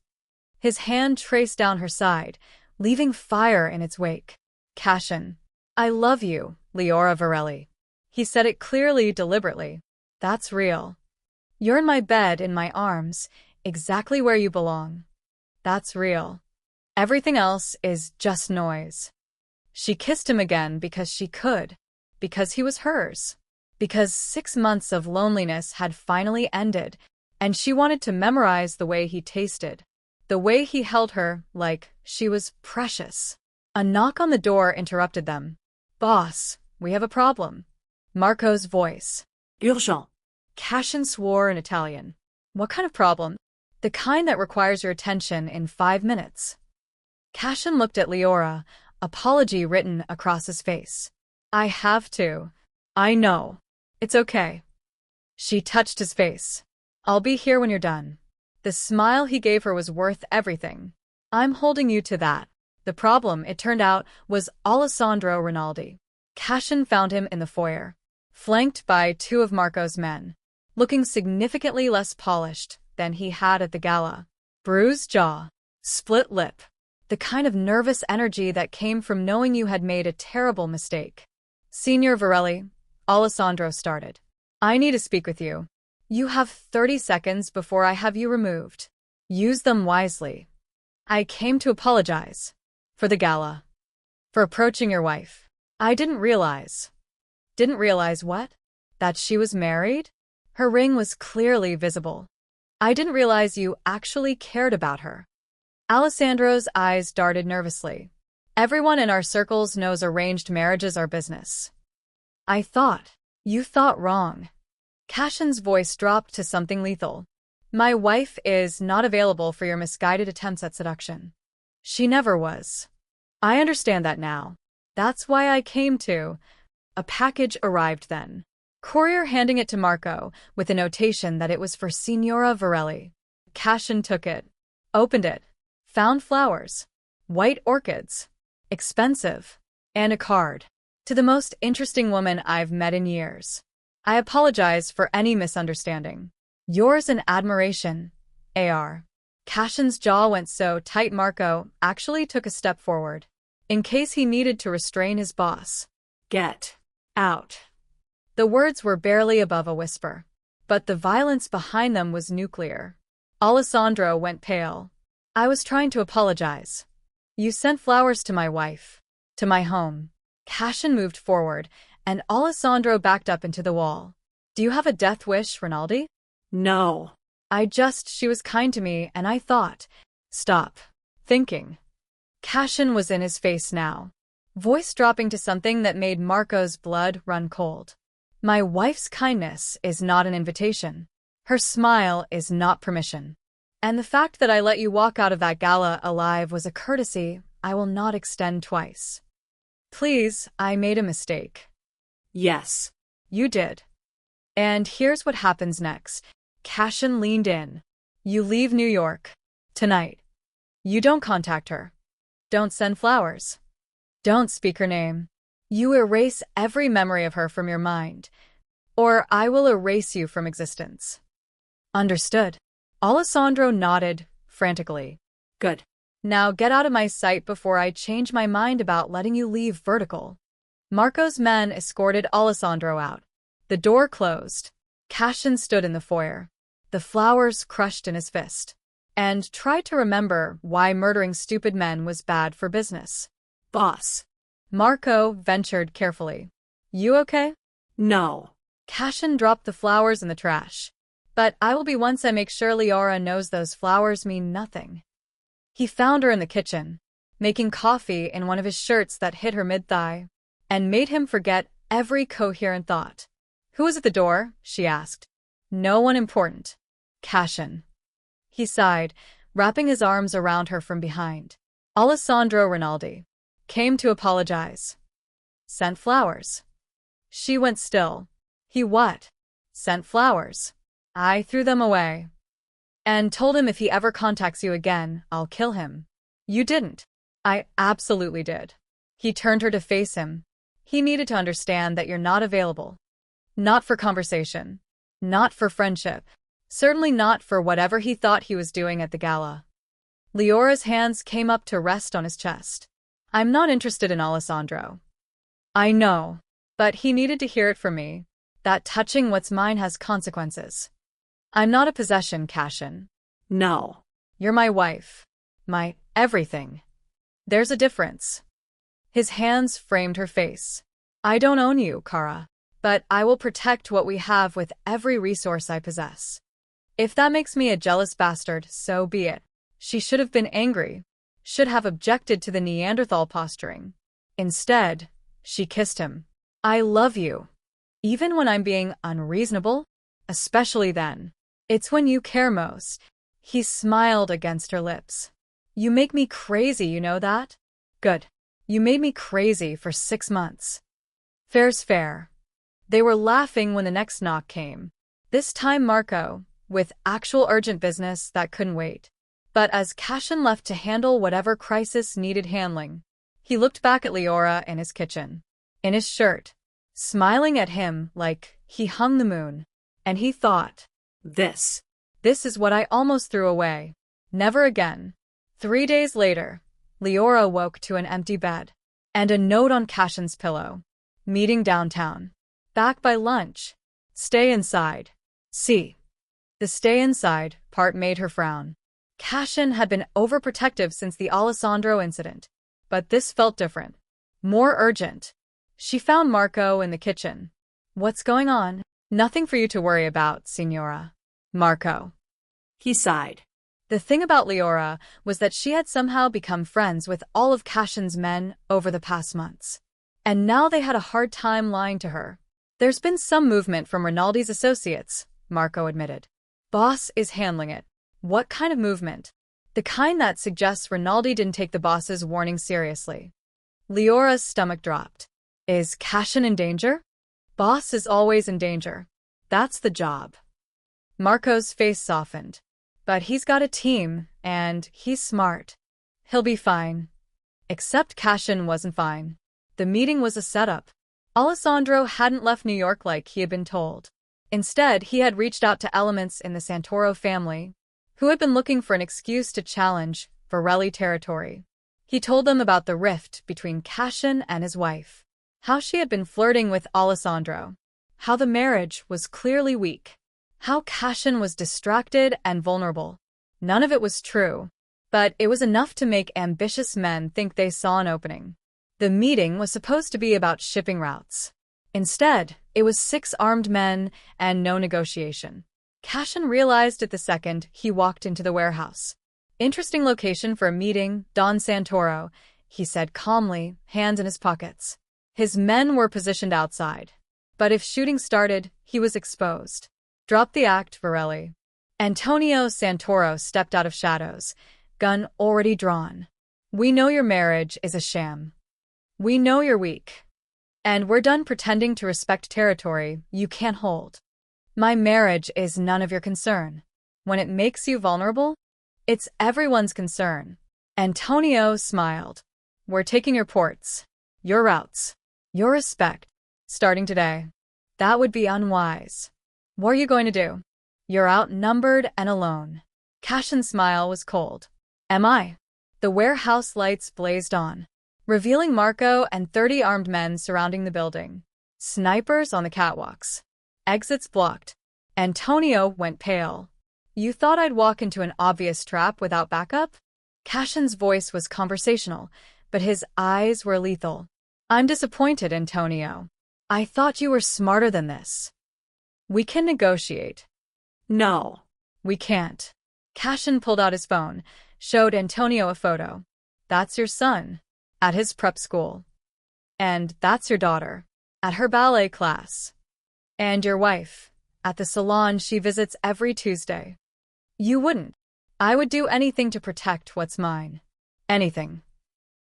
His hand traced down her side, leaving fire in its wake. Cashin. I love you, Lyra Varelli. He said it clearly, deliberately. That's real. You're in my bed, in my arms, exactly where you belong. That's real. Everything else is just noise. She kissed him again because she could, because he was hers, because 6 months of loneliness had finally ended, and she wanted to memorize the way he tasted, the way he held her like she was precious. A knock on the door interrupted them. Boss, we have a problem. Marco's voice. Urgent. Cashin swore in Italian. What kind of problem? The kind that requires your attention in 5 minutes. Cashin looked at Lyra, apology written across his face. I have to. I know. It's okay. She touched his face. I'll be here when you're done. The smile he gave her was worth everything. I'm holding you to that. The problem, it turned out, was Alessandro Rinaldi. Cashin found him in the foyer, flanked by 2 of Marco's men, looking significantly less polished than he had at the gala. Bruised jaw, split lip, the kind of nervous energy that came from knowing you had made a terrible mistake. Signor Varelli, Alessandro started. I need to speak with you. You have 30 seconds before I have you removed. Use them wisely. I came to apologize. For the gala. For approaching your wife. I didn't realize. Didn't realize what? That she was married? Her ring was clearly visible. I didn't realize you actually cared about her. Alessandro's eyes darted nervously. Everyone in our circles knows arranged marriages are business. I thought. You thought wrong. Cashin's voice dropped to something lethal. My wife is not available for your misguided attempts at seduction. She never was. I understand that now. That's why I came to. A package arrived then. Courier handing it to Marco, with a notation that it was for Signora Varelli. Cashin took it. Opened it. Found flowers. White orchids. Expensive. And a card. To the most interesting woman I've met in years. I apologize for any misunderstanding. Yours in admiration, A.R. Cashin's jaw went so tight Marco actually took a step forward, in case he needed to restrain his boss. Get out. The words were barely above a whisper, but the violence behind them was nuclear. Alessandro went pale. I was trying to apologize. You sent flowers to my wife, to my home. Cashin moved forward, and Alessandro backed up into the wall. Do you have a death wish, Rinaldi? No. She was kind to me, and I thought. Stop. Thinking. Cashin was in his face now, voice dropping to something that made Marco's blood run cold. My wife's kindness is not an invitation. Her smile is not permission. And the fact that I let you walk out of that gala alive was a courtesy I will not extend twice. Please, I made a mistake. Yes. You did. And here's what happens next. Cashin leaned in. You leave New York. Tonight. You don't contact her. Don't send flowers. Don't speak her name. You erase every memory of her from your mind, or I will erase you from existence. Understood. Alessandro nodded, frantically. Good. Now get out of my sight before I change my mind about letting you leave vertical. Marco's men escorted Alessandro out. The door closed. Cashin stood in the foyer, the flowers crushed in his fist, and tried to remember why murdering stupid men was bad for business. Boss. Marco ventured carefully. You okay? No. Cashin dropped the flowers in the trash. But I will be once I make sure Lyra knows those flowers mean nothing. He found her in the kitchen, making coffee in one of his shirts that hit her mid-thigh, and made him forget every coherent thought. Who was at the door? She asked. No one important. Cashin. He sighed, wrapping his arms around her from behind. Alessandro Rinaldi. Came to apologize. Sent flowers. She went still. He what? Sent flowers. I threw them away. And told him if he ever contacts you again, I'll kill him. You didn't. I absolutely did. He turned her to face him. He needed to understand that you're not available. Not for conversation. Not for friendship. Certainly not for whatever he thought he was doing at the gala. Lyra's hands came up to rest on his chest. I'm not interested in Alessandro. I know. But he needed to hear it from me. That touching what's mine has consequences. I'm not a possession, Cashin. No. You're my wife. My everything. There's a difference. His hands framed her face. I don't own you, Kara. But I will protect what we have with every resource I possess. If that makes me a jealous bastard, so be it. She should have been angry. Should have objected to the Neanderthal posturing. Instead, she kissed him. I love you. Even when I'm being unreasonable? Especially then. It's when you care most. He smiled against her lips. You make me crazy, you know that? Good. You made me crazy for 6 months. Fair's fair. They were laughing when the next knock came. This time Marco, with actual urgent business that couldn't wait. But as Cashin left to handle whatever crisis needed handling, he looked back at Lyra in his kitchen, in his shirt, smiling at him like he hung the moon. And he thought, This is what I almost threw away. Never again. 3 days later, Lyra woke to an empty bed and a note on Cashin's pillow. Meeting downtown. Back by lunch. Stay inside. See. The stay inside part made her frown. Cashin had been overprotective since the Alessandro incident, but this felt different. More urgent. She found Marco in the kitchen. What's going on? Nothing for you to worry about, Signora. Marco. He sighed. The thing about Lyra was that she had somehow become friends with all of Cashin's men over the past months. And now they had a hard time lying to her. There's been some movement from Rinaldi's associates, Marco admitted. Boss is handling it. What kind of movement? The kind that suggests Rinaldi didn't take the boss's warning seriously. Lyra's stomach dropped. Is Cashin in danger? Boss is always in danger. That's the job. Marco's face softened. But he's got a team, and he's smart. He'll be fine. Except Cashin wasn't fine. The meeting was a setup. Alessandro hadn't left New York like he had been told. Instead, he had reached out to elements in the Santoro family, who had been looking for an excuse to challenge Varelli territory. He told them about the rift between Cashin and his wife, how she had been flirting with Alessandro, how the marriage was clearly weak, how Cashin was distracted and vulnerable. None of it was true, but it was enough to make ambitious men think they saw an opening. The meeting was supposed to be about shipping routes. Instead, it was 6 armed men and no negotiation. Cashin realized it the second he walked into the warehouse. Interesting location for a meeting, Don Santoro, he said calmly, hands in his pockets. His men were positioned outside. But if shooting started, he was exposed. Drop the act, Varelli. Antonio Santoro stepped out of shadows, gun already drawn. We know your marriage is a sham. We know you're weak. And we're done pretending to respect territory you can't hold. My marriage is none of your concern. When it makes you vulnerable, it's everyone's concern. Antonio smiled. We're taking your ports, your routes, your respect, starting today. That would be unwise. What are you going to do? You're outnumbered and alone. Cashin's smile was cold. Am I? The warehouse lights blazed on, revealing Marco and 30 armed men surrounding the building. Snipers on the catwalks. Exits blocked. Antonio went pale. You thought I'd walk into an obvious trap without backup? Cashin's voice was conversational, but his eyes were lethal. I'm disappointed, Antonio. I thought you were smarter than this. We can negotiate. No. We can't. Cashin pulled out his phone, showed Antonio a photo. That's your son, at his prep school. And that's your daughter, at her ballet class. And your wife, at the salon she visits every Tuesday. You wouldn't. I would do anything to protect what's mine. Anything.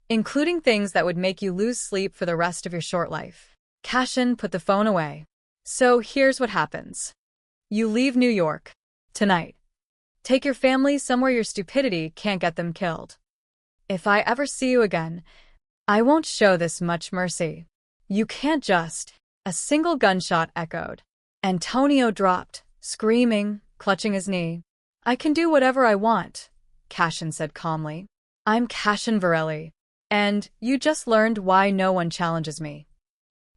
Including things that would make you lose sleep for the rest of your short life. Cashin put the phone away. So here's what happens. You leave New York. Tonight. Take your family somewhere your stupidity can't get them killed. If I ever see you again, I won't show this much mercy. You can't just. A single gunshot echoed. Antonio dropped, screaming, clutching his knee. I can do whatever I want, Cashin said calmly. I'm Cashin Varelli, and you just learned why no one challenges me.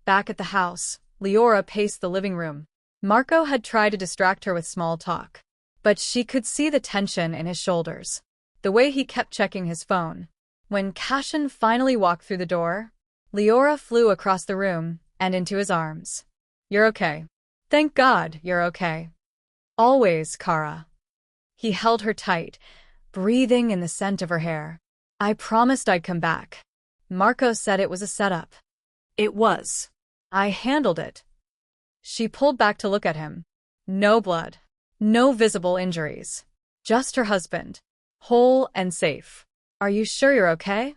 Back at the house, Lyra paced the living room. Marco had tried to distract her with small talk, but she could see the tension in his shoulders, the way he kept checking his phone. When Cashin finally walked through the door, Lyra flew across the room and into his arms. You're okay. Thank God you're okay. Always, Kara. He held her tight, breathing in the scent of her hair. I promised I'd come back. Marco said it was a setup. It was. I handled it. She pulled back to look at him. No blood. No visible injuries. Just her husband. Whole and safe. Are you sure you're okay?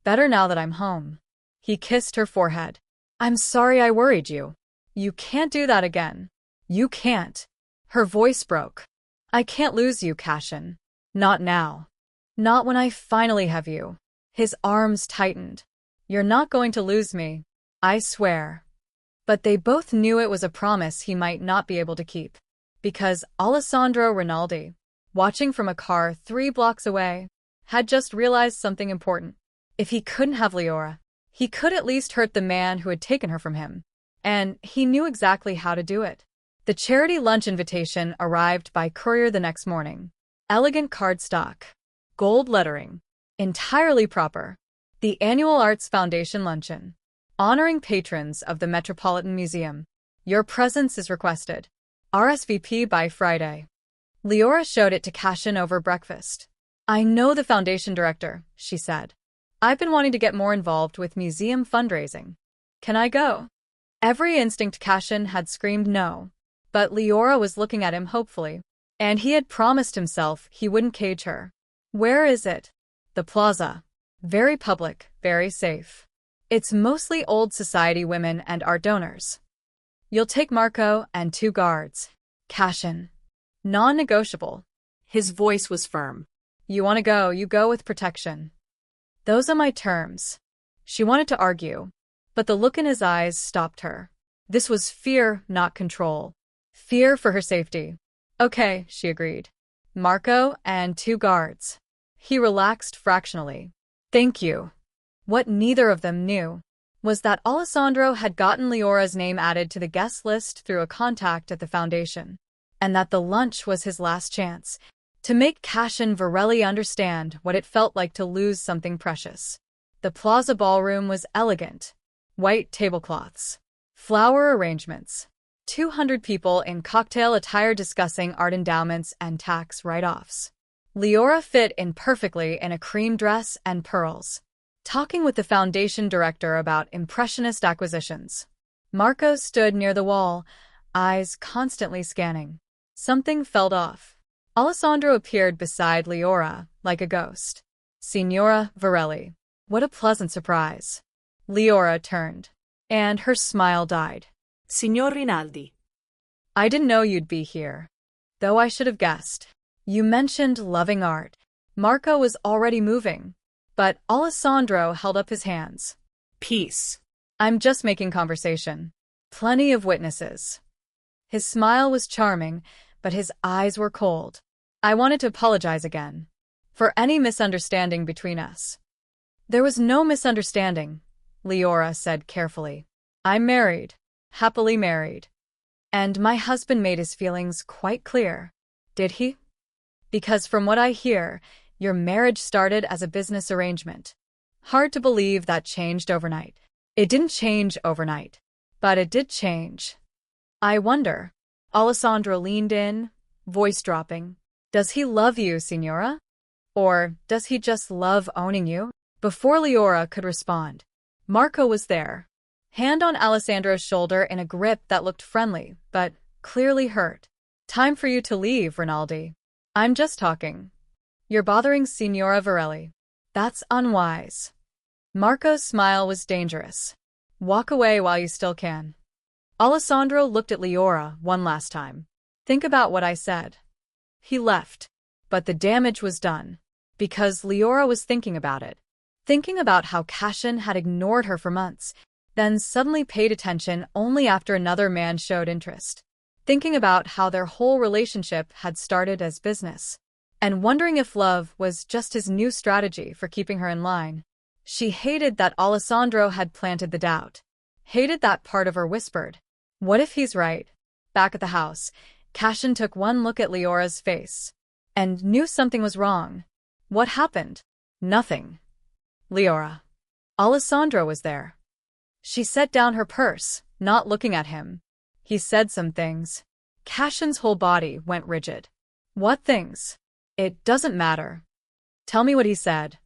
Better now that I'm home. He kissed her forehead. I'm sorry I worried you. You can't do that again. You can't. Her voice broke. I can't lose you, Cashin. Not now. Not when I finally have you. His arms tightened. You're not going to lose me. I swear. But they both knew it was a promise he might not be able to keep. Because Alessandro Rinaldi, watching from a car 3 blocks away, had just realized something important. If he couldn't have Lyra, he could at least hurt the man who had taken her from him. And he knew exactly how to do it. The charity lunch invitation arrived by courier the next morning. Elegant cardstock. Gold lettering. Entirely proper. The Annual Arts Foundation Luncheon. Honoring patrons of the Metropolitan Museum. Your presence is requested. RSVP by Friday. Lyra showed it to Cashin over breakfast. I know the foundation director, she said. I've been wanting to get more involved with museum fundraising. Can I go? Every instinct Cashin had screamed no. But Lyra was looking at him hopefully. And he had promised himself he wouldn't cage her. Where is it? The plaza. Very public, very safe. It's mostly old society women and art donors. You'll take Marco and 2 guards. Cashin. Non-negotiable. His voice was firm. You want to go, you go with protection. Those are my terms. She wanted to argue, but the look in his eyes stopped her. This was fear, not control. Fear for her safety. Okay, she agreed. Marco and 2 guards. He relaxed fractionally. Thank you. What neither of them knew was that Alessandro had gotten Lyra's name added to the guest list through a contact at the foundation, and that the lunch was his last chance to make Cashin Varelli understand what it felt like to lose something precious. The plaza ballroom was elegant. White tablecloths. Flower arrangements. 200 people in cocktail attire discussing art endowments and tax write-offs. Lyra fit in perfectly in a cream dress and pearls, talking with the foundation director about impressionist acquisitions. Marco stood near the wall, eyes constantly scanning. Something felt off. Alessandro appeared beside Lyra, like a ghost. Signora Varelli. What a pleasant surprise. Lyra turned, and her smile died. Signor Rinaldi. I didn't know you'd be here, though I should have guessed. You mentioned loving art. Marco was already moving, but Alessandro held up his hands. Peace. I'm just making conversation. Plenty of witnesses. His smile was charming, but his eyes were cold. I wanted to apologize again for any misunderstanding between us. There was no misunderstanding, Lyra said carefully. I'm married, happily married. And my husband made his feelings quite clear. Did he? Because from what I hear, your marriage started as a business arrangement. Hard to believe that changed overnight. It didn't change overnight, but it did change. I wonder. Alessandro leaned in, voice dropping. Does he love you, Signora? Or does he just love owning you? Before Lyra could respond, Marco was there, hand on Alessandro's shoulder in a grip that looked friendly, but clearly hurt. Time for you to leave, Rinaldi. I'm just talking. You're bothering Signora Varelli. That's unwise. Marco's smile was dangerous. Walk away while you still can. Alessandro looked at Lyra one last time. Think about what I said. He left, but the damage was done, because Lyra was thinking about it. Thinking about how Cashin had ignored her for months, then suddenly paid attention only after another man showed interest. Thinking about how their whole relationship had started as business, and wondering if love was just his new strategy for keeping her in line. She hated that Alessandro had planted the doubt. Hated that part of her whispered, "What if he's right?" Back at the house, Cashin took one look at Lyra's face, and knew something was wrong. What happened? Nothing. Lyra. Alessandro was there. She set down her purse, not looking at him. He said some things. Cashin's whole body went rigid. What things? It doesn't matter. Tell me what he said.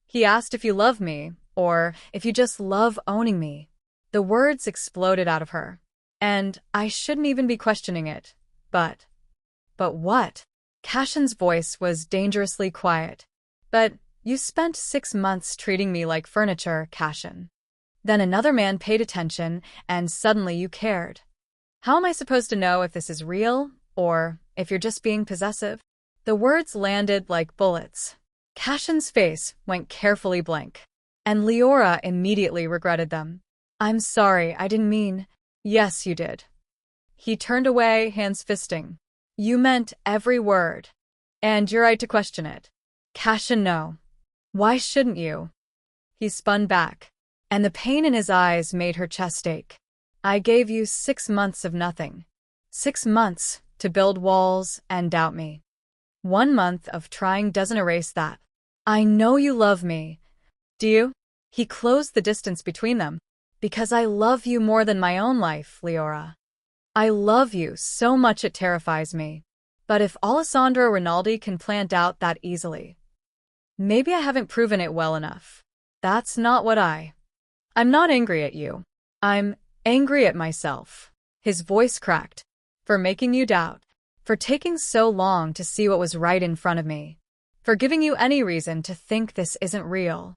He asked if you love me, or if you just love owning me. The words exploded out of her. And I shouldn't even be questioning it. But what? Cashin's voice was dangerously quiet. But you spent 6 months treating me like furniture, Cashin. Then another man paid attention, and suddenly you cared. How am I supposed to know if this is real, or if you're just being possessive? The words landed like bullets. Cashin's face went carefully blank, and Lyra immediately regretted them. I'm sorry, I didn't mean. Yes, you did. He turned away, hands fisting. You meant every word. And you're right to question it. Cashin, no. Why shouldn't you? He spun back, and the pain in his eyes made her chest ache. I gave you 6 months of nothing. 6 months to build walls and doubt me. 1 month of trying doesn't erase that. I know you love me. Do you? He closed the distance between them. Because I love you more than my own life, Lyra. I love you so much it terrifies me. But if Alessandro Rinaldi can plant out that easily, maybe I haven't proven it well enough. That's not what I'm not angry at you. I'm angry at myself. His voice cracked. For making you doubt. For taking so long to see what was right in front of me. For giving you any reason to think this isn't real.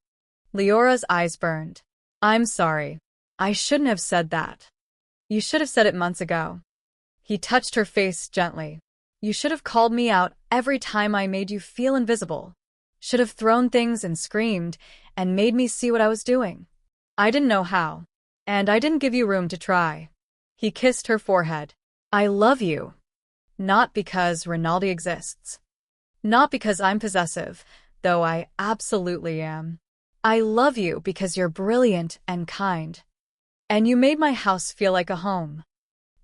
Lyra's eyes burned. I'm sorry. I shouldn't have said that. You should have said it months ago. He touched her face gently. You should have called me out every time I made you feel invisible. Should have thrown things and screamed and made me see what I was doing. I didn't know how. And I didn't give you room to try. He kissed her forehead. I love you. Not because Rinaldi exists. Not because I'm possessive, though I absolutely am. I love you because you're brilliant and kind. And you made my house feel like a home.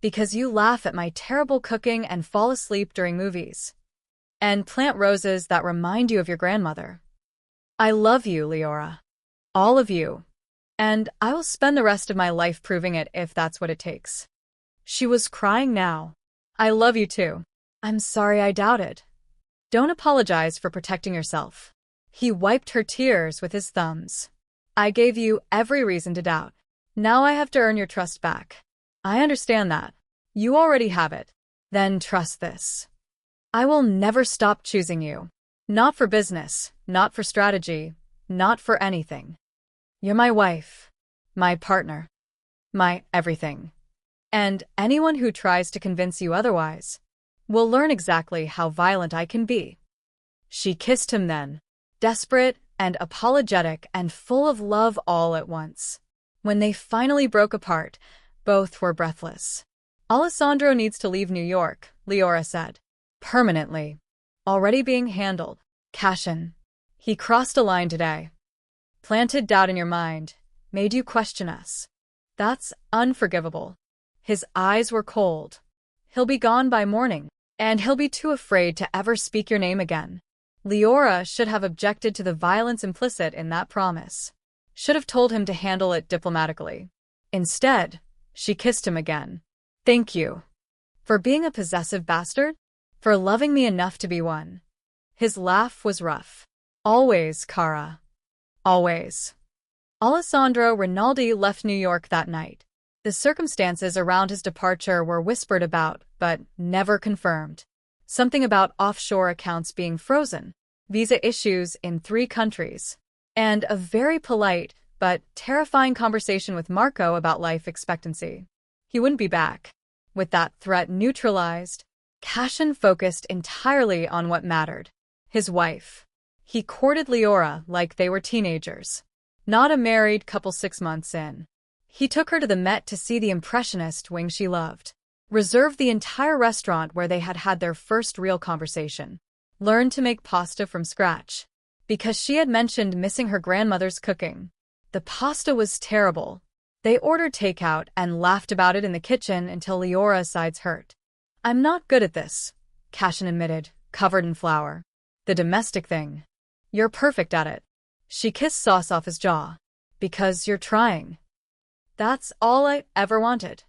Because you laugh at my terrible cooking and fall asleep during movies. And plant roses that remind you of your grandmother. I love you, Lyra. All of you. And I will spend the rest of my life proving it if that's what it takes. She was crying now. I love you too. I'm sorry I doubted. Don't apologize for protecting yourself. He wiped her tears with his thumbs. I gave you every reason to doubt. Now I have to earn your trust back. I understand that. You already have it. Then trust this. I will never stop choosing you. Not for business, not for strategy, not for anything. You're my wife. my partner, my everything. And anyone who tries to convince you otherwise will learn exactly how violent I can be. She kissed him then, desperate and apologetic and full of love all at once. When they finally broke apart, both were breathless. Alessandro needs to leave New York, Lyra said. Permanently. Already being handled. Cashin. He crossed a line today. Planted doubt in your mind. Made you question us. That's unforgivable. His eyes were cold. He'll be gone by morning, and he'll be too afraid to ever speak your name again. Lyra should have objected to the violence implicit in that promise. Should have told him to handle it diplomatically. Instead, she kissed him again. Thank you. For being a possessive bastard? For loving me enough to be one. His laugh was rough. Always, Cara. Always. Alessandro Rinaldi left New York that night. The circumstances around his departure were whispered about, but never confirmed. Something about offshore accounts being frozen, visa issues in 3 countries, and a very polite but terrifying conversation with Marco about life expectancy. He wouldn't be back. With that threat neutralized, Cashin focused entirely on what mattered. His wife. He courted Lyra like they were teenagers. Not a married couple 6 months in. He took her to the Met to see the impressionist wing she loved. Reserved the entire restaurant where they had had their first real conversation. Learned to make pasta from scratch. Because she had mentioned missing her grandmother's cooking. The pasta was terrible. They ordered takeout and laughed about it in the kitchen until Lyra's sides hurt. I'm not good at this, Cashin admitted, covered in flour. The domestic thing. You're perfect at it. She kissed sauce off his jaw. Because you're trying. That's all I ever wanted.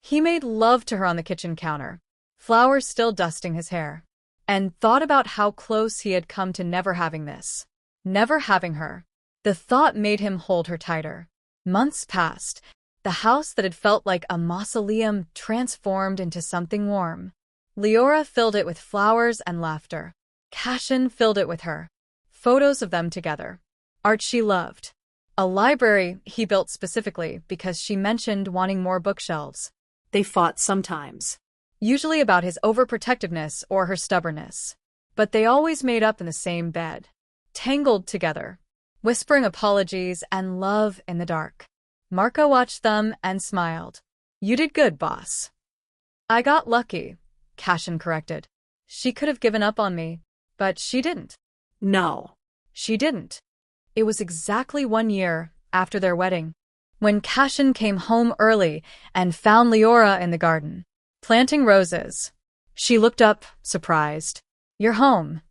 He made love to her on the kitchen counter, flour still dusting his hair, and thought about how close he had come to never having this. Never having her. The thought made him hold her tighter. Months passed. The house that had felt like a mausoleum transformed into something warm. Lyra filled it with flowers and laughter. Cashin filled it with her. Photos of them together. Art she loved. A library he built specifically because she mentioned wanting more bookshelves. They fought sometimes. Usually about his overprotectiveness or her stubbornness. But they always made up in the same bed. Tangled together. Whispering apologies and love in the dark. Marco watched them and smiled. You did good, boss. I got lucky, Cashin corrected. She could have given up on me, but she didn't. No. She didn't. It was exactly 1 year after their wedding, when Cashin came home early and found Lyra in the garden, planting roses. She looked up, surprised. You're home.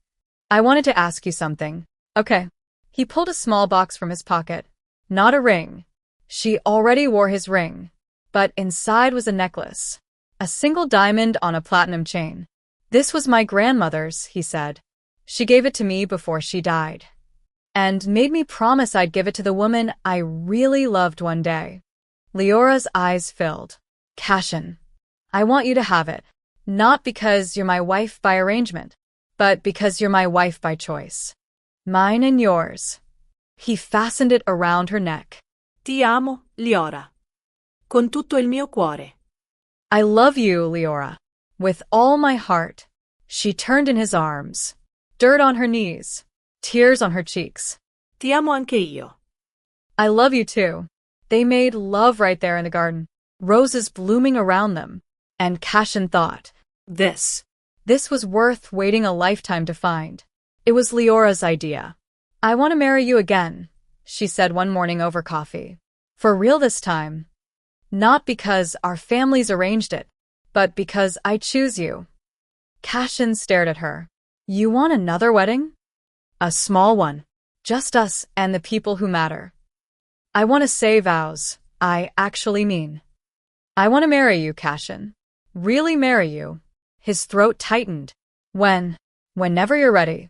I wanted to ask you something. Okay. He pulled a small box from his pocket. Not a ring. She already wore his ring. But inside was a necklace. A single diamond on a platinum chain. This was my grandmother's, he said. She gave it to me before she died. And made me promise I'd give it to the woman I really loved one day. Lyra's eyes filled. Cashin, I want you to have it. Not because you're my wife by arrangement, but because you're my wife by choice. Mine and yours. He fastened it around her neck. Ti amo, Lyra. Con tutto il mio cuore. I love you, Lyra. With all my heart. She turned in his arms. Dirt on her knees. Tears on her cheeks. Ti amo anche io. I love you too. They made love right there in the garden. Roses blooming around them. And Cashin thought, This was worth waiting a lifetime to find. It was Lyra's idea. I want to marry you again, she said one morning over coffee. For real this time. Not because our families arranged it, but because I choose you. Cashin stared at her. You want another wedding? A small one. Just us and the people who matter. I want to say vows. I actually mean. I want to marry you, Cashin. Really marry you. His throat tightened. Whenever you're ready.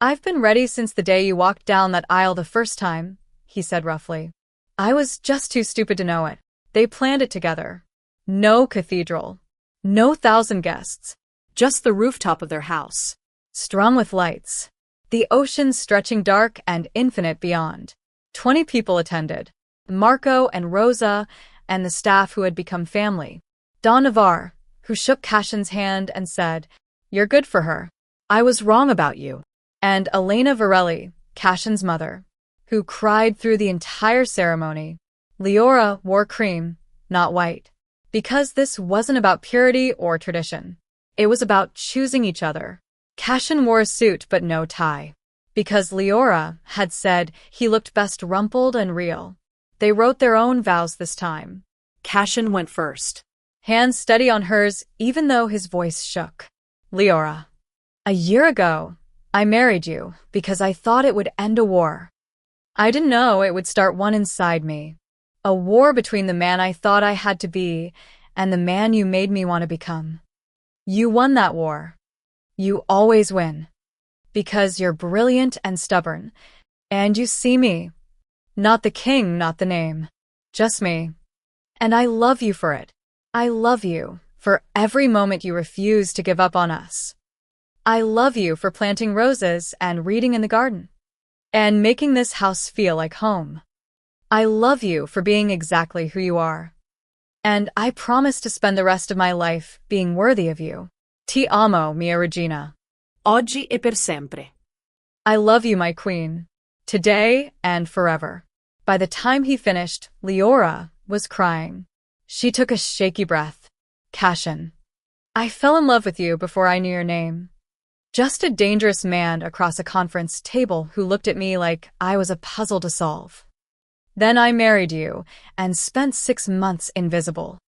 I've been ready since the day you walked down that aisle the first time, he said roughly. I was just too stupid to know it. They planned it together. No cathedral. No 1,000 guests. Just the rooftop of their house. Strung with lights. The ocean stretching dark and infinite beyond. 20 people attended. Marco and Rosa, and the staff who had become family. Don Navarre, who shook Cashin's hand and said, "You're good for her. I was wrong about you." And Elena Varelli, Cashin's mother, who cried through the entire ceremony. Lyra wore cream, not white, because this wasn't about purity or tradition. It was about choosing each other. Cashin wore a suit but no tie, because Lyra had said he looked best rumpled and real. They wrote their own vows this time. Cashin went first, Hands steady on hers even though his voice shook. "Lyra, a year ago, I married you because I thought it would end a war. I didn't know it would start one inside me. A war between the man I thought I had to be and the man you made me want to become. You won that war. You always win. Because you're brilliant and stubborn. And you see me. Not the king, not the name. Just me. And I love you for it. I love you for every moment you refuse to give up on us. I love you for planting roses and reading in the garden. And making this house feel like home. I love you for being exactly who you are. And I promise to spend the rest of my life being worthy of you. Ti amo, mia regina. oggi e per sempre." I love you, my queen. Today and forever. By the time he finished, Lyra was crying. She took a shaky breath. "Cashin, I fell in love with you before I knew your name. Just a dangerous man across a conference table who looked at me like I was a puzzle to solve. Then I married you and spent 6 months invisible.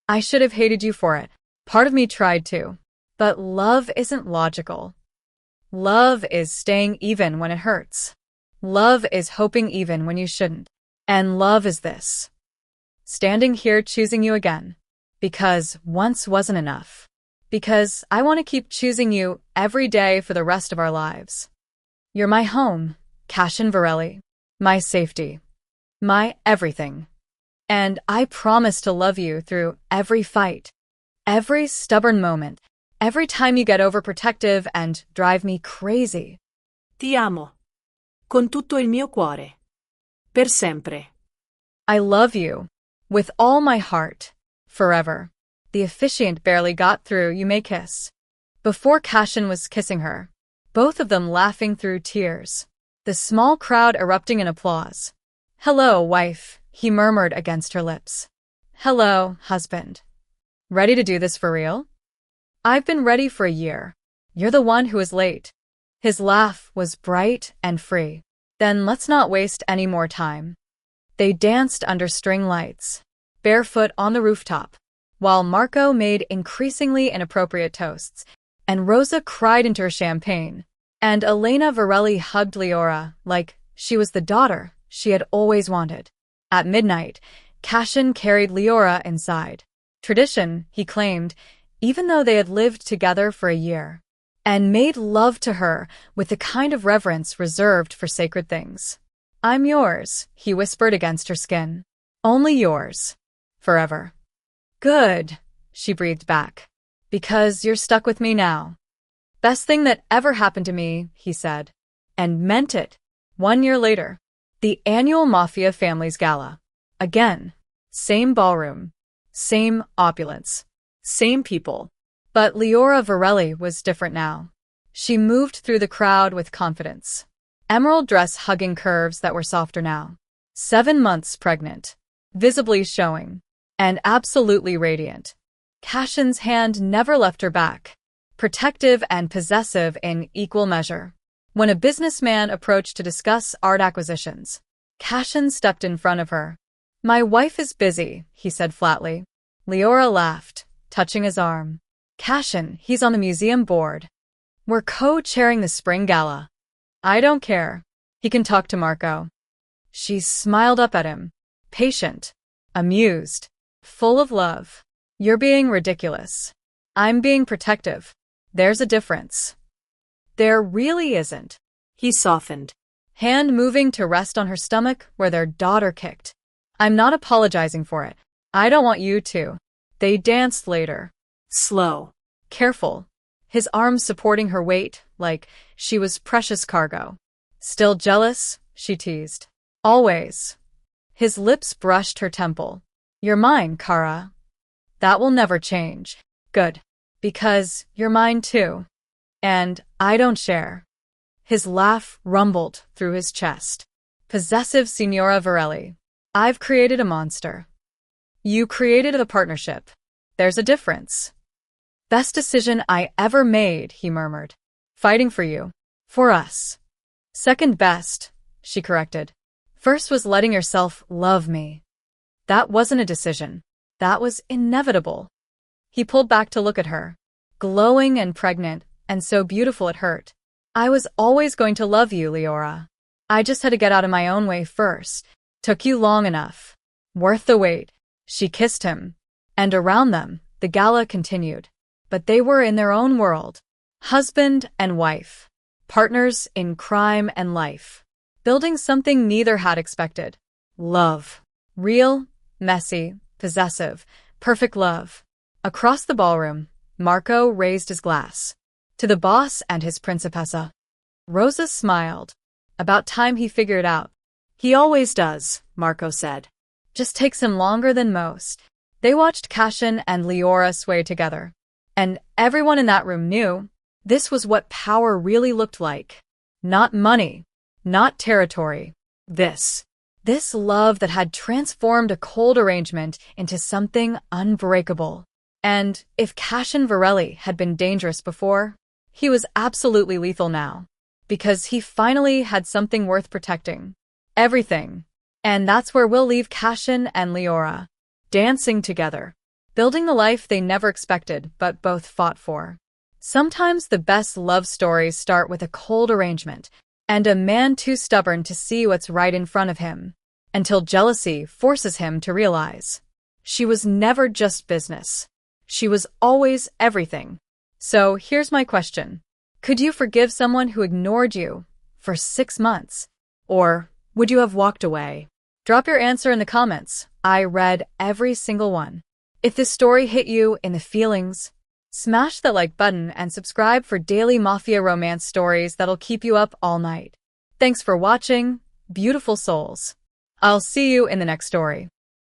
I should have hated you for it. Part of me tried to. But love isn't logical. Love is staying even when it hurts. Love is hoping even when you shouldn't. And love is this. Standing here choosing you again. Because once wasn't enough. Because I want to keep choosing you every day for the rest of our lives. You're my home, Cashin Varelli. My safety. My everything. And I promise to love you through every fight. Every stubborn moment. Every time you get overprotective and drive me crazy. Ti amo. Con tutto il mio cuore. Per sempre. I love you. With all my heart. Forever. The officiant barely got through "You may kiss." Before Cashin was kissing her. Both of them laughing through tears. The small crowd erupting in applause. "Hello, wife," he murmured against her lips. "Hello, husband. Ready to do this for real?" "I've been ready for a year. You're the one who is late." His laugh was bright and free. "Then let's not waste any more time." They danced under string lights, barefoot on the rooftop, while Marco made increasingly inappropriate toasts, and Rosa cried into her champagne, and Elena Varelli hugged Lyra like she was the daughter she had always wanted. At midnight, Cashin carried Lyra inside. Tradition, he claimed, even though they had lived together for a year, and made love to her with the kind of reverence reserved for sacred things. "I'm yours," he whispered against her skin. "Only yours. Forever." "Good," she breathed back. "Because you're stuck with me now." "Best thing that ever happened to me," he said. And meant it. 1 year later. The annual Mafia Families Gala. Again. Same ballroom. Same opulence. Same people. But Lyra Varelli was different now. She moved through the crowd with confidence. Emerald dress hugging curves that were softer now. 7 months pregnant. Visibly showing. And absolutely radiant. Cashin's hand never left her back. Protective and possessive in equal measure. When a businessman approached to discuss art acquisitions, Cashin stepped in front of her. "My wife is busy," he said flatly. Lyra laughed, touching his arm. "Cashin, he's on the museum board. We're co-chairing the spring gala. I don't care. He can talk to Marco." She smiled up at him, patient, amused, full of love. "You're being ridiculous. I'm being protective. There's a difference." "There really isn't." He softened, hand moving to rest on her stomach where their daughter kicked. "I'm not apologizing for it. I don't want you to." They danced later. Slow. Careful. His arms supporting her weight like she was precious cargo. "Still jealous?" she teased. "Always." His lips brushed her temple. You're mine, Kara. That will never change. Good. Because you're mine too. And I don't share. His laugh rumbled through his chest. Possessive Signora Varelli. I've created a monster. You created a partnership. There's a difference. Best decision I ever made, he murmured. Fighting for you. For us. Second best, she corrected. First was letting yourself love me. That wasn't a decision. That was inevitable. He pulled back to look at her. Glowing and pregnant, and so beautiful it hurt. I was always going to love you, Lyra. I just had to get out of my own way first. Took you long enough. Worth the wait. She kissed him. And around them, the gala continued. But they were in their own world. Husband and wife. Partners in crime and life. Building something neither had expected. Love. Real, messy, possessive, perfect love. Across the ballroom, Marco raised his glass. To the boss and his principessa. Rosa smiled. About time he figured out. He always does, Marco said. Just takes him longer than most. They watched Cashin and Lyra sway together. And everyone in that room knew this was what power really looked like. Not money. Not territory. This love that had transformed a cold arrangement into something unbreakable. And if Cashin Varelli had been dangerous before, he was absolutely lethal now. Because he finally had something worth protecting. Everything. And that's where we'll leave Cashin and Lyra. Dancing together. Building the life they never expected but both fought for. Sometimes the best love stories start with a cold arrangement, and a man too stubborn to see what's right in front of him, until jealousy forces him to realize. She was never just business. She was always everything. So here's my question. Could you forgive someone who ignored you for 6 months? Or would you have walked away? Drop your answer in the comments. I read every single one. If this story hit you in the feelings, smash that like button and subscribe for daily Mafia romance stories that'll keep you up all night. Thanks for watching, beautiful souls. I'll see you in the next story.